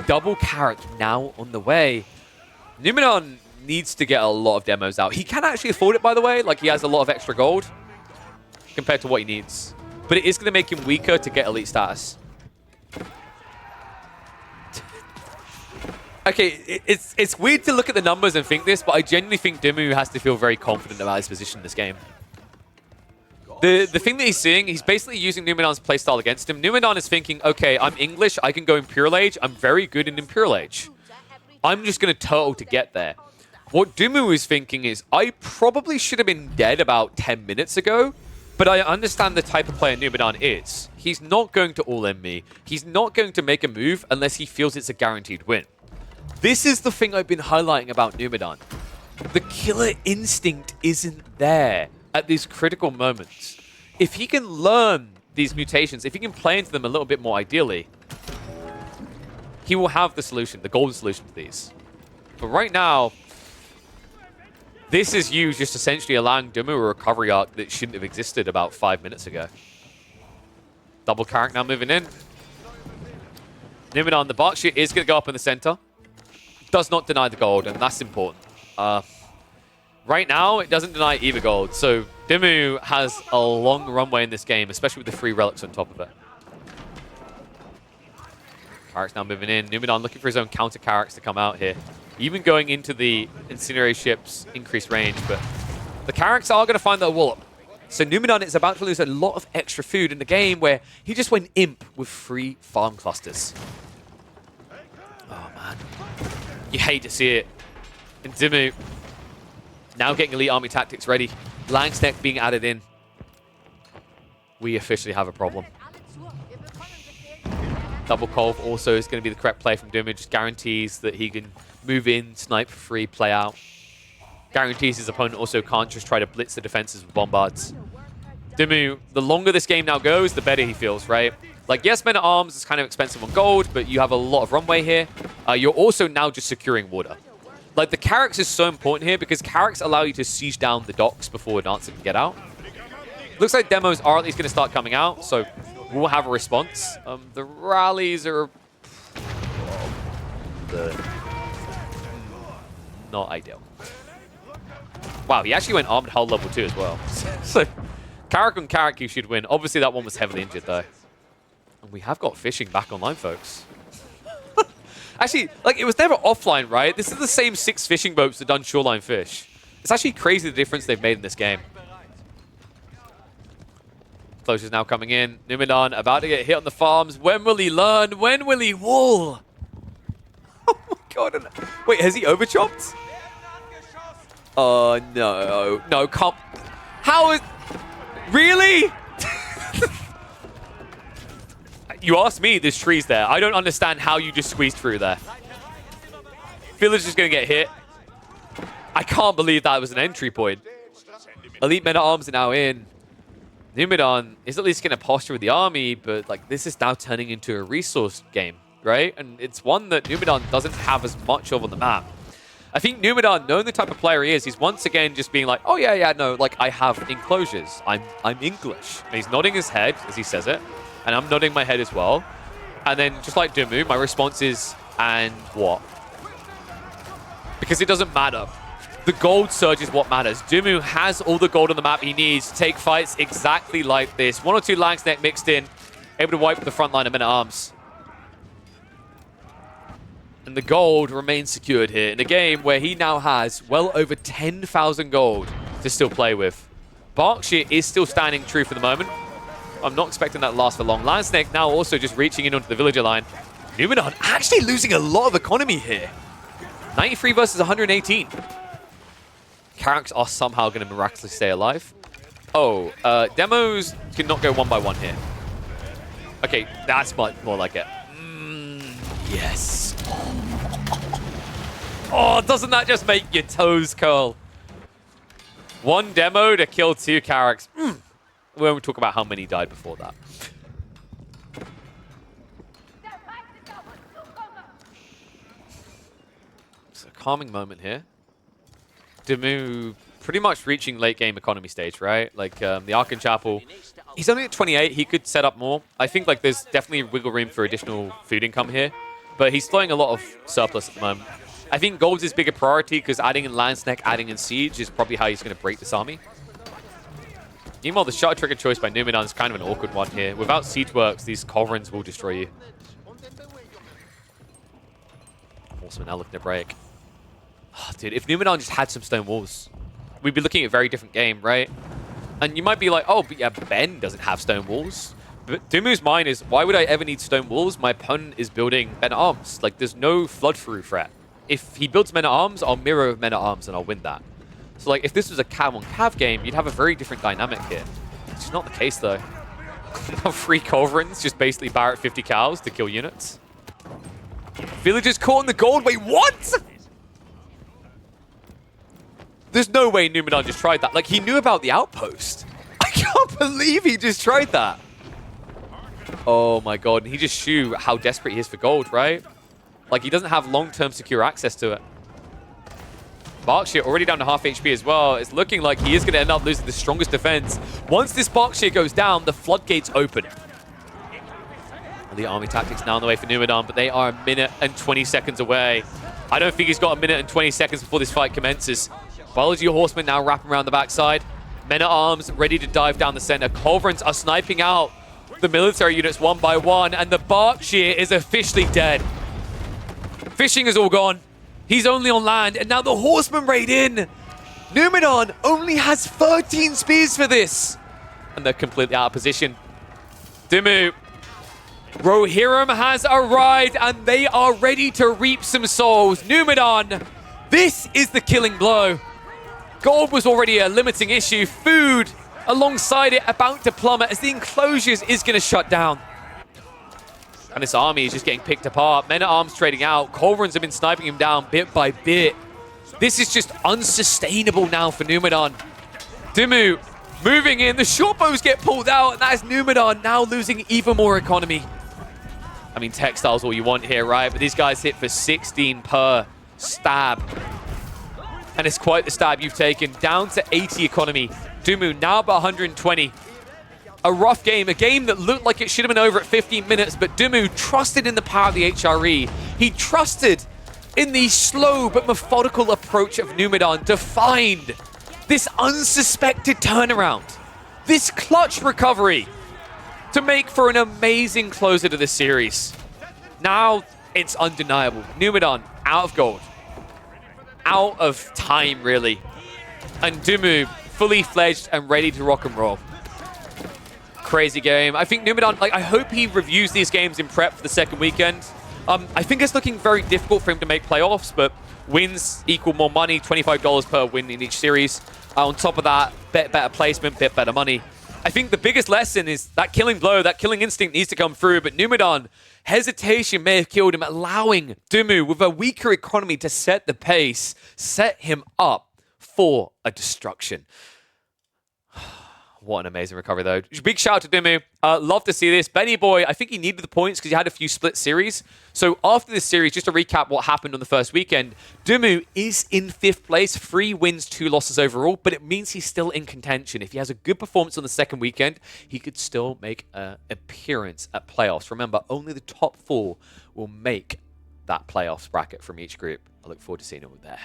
A: Double carrot now on the way. Numidan needs to get a lot of demos out. He can actually afford it, by the way. Like, he has a lot of extra gold compared to what he needs. But it is going to make him weaker to get elite status. Okay, it's weird to look at the numbers and think this, but I genuinely think Dimu has to feel very confident about his position in this game. The thing that he's seeing, he's basically using Numidan's playstyle against him. Numidan is thinking, okay, I'm English, I can go Imperial Age, I'm very good in Imperial Age. I'm just going to turtle to get there. What Dumu is thinking is, I probably should have been dead about 10 minutes ago, but I understand the type of player Numidan is. He's not going to all-in me. He's not going to make a move unless he feels it's a guaranteed win. This is the thing I've been highlighting about Numidan. The killer instinct isn't there at these critical moments. If he can learn these mutations, if he can play into them a little bit more ideally, he will have the solution, the golden solution to these. But right now, this is you just essentially allowing Dumu a recovery arc that shouldn't have existed about 5 minutes ago. Double Carrack now moving in. Numidan, the box shit is going to go up in the center. Does not deny the gold, and that's important. Right now, it doesn't deny either gold, so Dumu has a long runway in this game, especially with the 3 relics on top of it. Carrack's now moving in. Numidan looking for his own counter Carracks to come out here. Even going into the Incinerary ship's increased range, but the Carracks are going to find their wallop. So Numidan is about to lose a lot of extra food in the game where he just went imp with 3 farm clusters. Oh, man. You hate to see it. And Dumu now getting elite army tactics ready. Langsneck being added in. We officially have a problem. Double Colv also is going to be the correct play from Dumu. Just guarantees that he can move in, snipe for free, play out. Guarantees his opponent also can't just try to blitz the defenses with bombards. Dumu, the longer this game now goes, the better he feels, right? Like, yes, Men at Arms is kind of expensive on gold, but you have a lot of runway here. You're also now just securing water. Like, the Carracks is so important here because Carracks allow you to siege down the docks before an answer can get out. Looks like demos are at least going to start coming out, so we'll have a response. The rallies are... not ideal. Wow, he actually went armored hull level 2 as well. So, Carrack on Carrack, you should win. Obviously, that one was heavily injured, though. And we have got fishing back online, folks. Actually, like, it was never offline, right? This is the same 6 fishing boats that done shoreline fish. It's actually crazy the difference they've made in this game. Closure's now coming in. Numidan about to get hit on the farms. When will he learn? When will he wool? Oh my god. Wait, has he overchopped? Oh, no. No, come. How is... Really? You asked me, there's trees there. I don't understand how you just squeezed through there. Villager's going to get hit. I can't believe that was an entry point. Elite Men at Arms are now in. Numidan is at least going to posture with the army, but like this is now turning into a resource game, right? And it's one that Numidan doesn't have as much of on the map. I think Numidan, knowing the type of player he is, he's once again just being like, oh yeah, no, like I have enclosures. I'm English. And he's nodding his head as he says it, and I'm nodding my head as well. And then just like Dumu, my response is, and what? Because it doesn't matter. The gold surge is what matters. Dumu has all the gold on the map he needs to take fights exactly like this. 1 or 2 Langsneck mixed in, able to wipe the front line of Men at Arms. And the gold remains secured here in a game where he now has well over 10,000 gold to still play with. Berkshire is still standing true for the moment. I'm not expecting that to last for long. Langsneck now also just reaching in onto the villager line. Numidan actually losing a lot of economy here. 93 versus 118. Carracks are somehow going to miraculously stay alive. Oh, demos cannot go 1 by 1 here. Okay, that's much more like it. Yes. Oh, doesn't that just make your toes curl? 1 demo to kill 2 Carracks. We won't talk about how many died before that. It's a calming moment here. Dumu pretty much reaching late game economy stage, right? Like the Arkan Chapel. He's only at 28. He could set up more. I think like there's definitely wiggle room for additional food income here. But he's throwing a lot of surplus at the moment. I think gold's his bigger priority because adding in Langsneck, adding in Siege is probably how he's going to break this army. Meanwhile, the shot trigger choice by Numidan is kind of an awkward one here. Without Siege works, these Culverins will destroy you. Horseman now looking to break. Oh, dude, if Numidan just had some stone walls, we'd be looking at a very different game, right? And you might be like, oh, but yeah, Ben doesn't have stone walls. But Dumu's mind is, why would I ever need stone walls? My opponent is building Ben Arms. Like, there's no flood-through threat. if he builds Men-at-Arms, I'll mirror Men-at-Arms and I'll win that. So like, if this was a cav-on-cav game, you'd have a very different dynamic here. It's not the case though. 3 Culverins, just basically Barrett 50 cows to kill units. Villagers caught in the gold. Wait, what? There's no way Numidan just tried that. Like, he knew about the outpost. I can't believe he just tried that. Oh my god, and he just showed how desperate he is for gold, right? Like, he doesn't have long-term secure access to it. Berkshire already down to half HP as well. It's looking like he is going to end up losing the strongest defense. Once this Berkshire goes down, the floodgates open. And the army tactics now on the way for Numidan, but they are 1 minute and 20 seconds away. I don't think he's got 1 minute and 20 seconds before this fight commences. Biology Horsemen now wrapping around the backside. Men-at-Arms ready to dive down the center. Culverins are sniping out the military units one by one, and the Berkshire is officially dead. Fishing is all gone. He's only on land, and now the Horsemen raid in. Numidan only has 13 spears for this. And they're completely out of position. Dimmu. Rohirrim has arrived, and they are ready to reap some souls. Numidan, this is the killing blow. Gold was already a limiting issue. Food alongside it about to plummet as the enclosures is going to shut down. And this army is just getting picked apart. Men-at-Arms trading out. Culverins have been sniping him down bit by bit. This is just unsustainable now for Numidan. Dimmu moving in. The shortbows get pulled out, and that is Numidan now losing even more economy. I mean, textiles all you want here, right? But these guys hit for 16 per stab. And it's quite the stab you've taken. Down to 80 economy. Dimmu now about 120. A rough game, a game that looked like it should have been over at 15 minutes, but Dimmu trusted in the power of the HRE. He trusted in the slow but methodical approach of Numidan to find this unsuspected turnaround, this clutch recovery to make for an amazing closer to this series. Now it's undeniable. Numidan out of gold, out of time really, and Dimmu fully fledged and ready to rock and roll. Crazy game. I think Numidan, like, I hope he reviews these games in prep for the second weekend. I think it's looking very difficult for him to make playoffs, but wins equal more money, $25 per win in each series. On top of that, bit better placement, bit better money. I think the biggest lesson is that killing blow, that killing instinct needs to come through, but Numidan, hesitation may have killed him, allowing Dimmu with a weaker economy to set the pace, set him up for a destruction. What an amazing recovery, though. Big shout out to Dimmu. Love to see this. Benny Boy, I think he needed the points because he had a few split series. So after this series, just to recap what happened on the first weekend, Dimmu is in 5th place, 3 wins, 2 losses overall, but it means he's still in contention. If he has a good performance on the second weekend, he could still make an appearance at playoffs. Remember, only the top 4 will make that playoffs bracket from each group. I look forward to seeing you all there.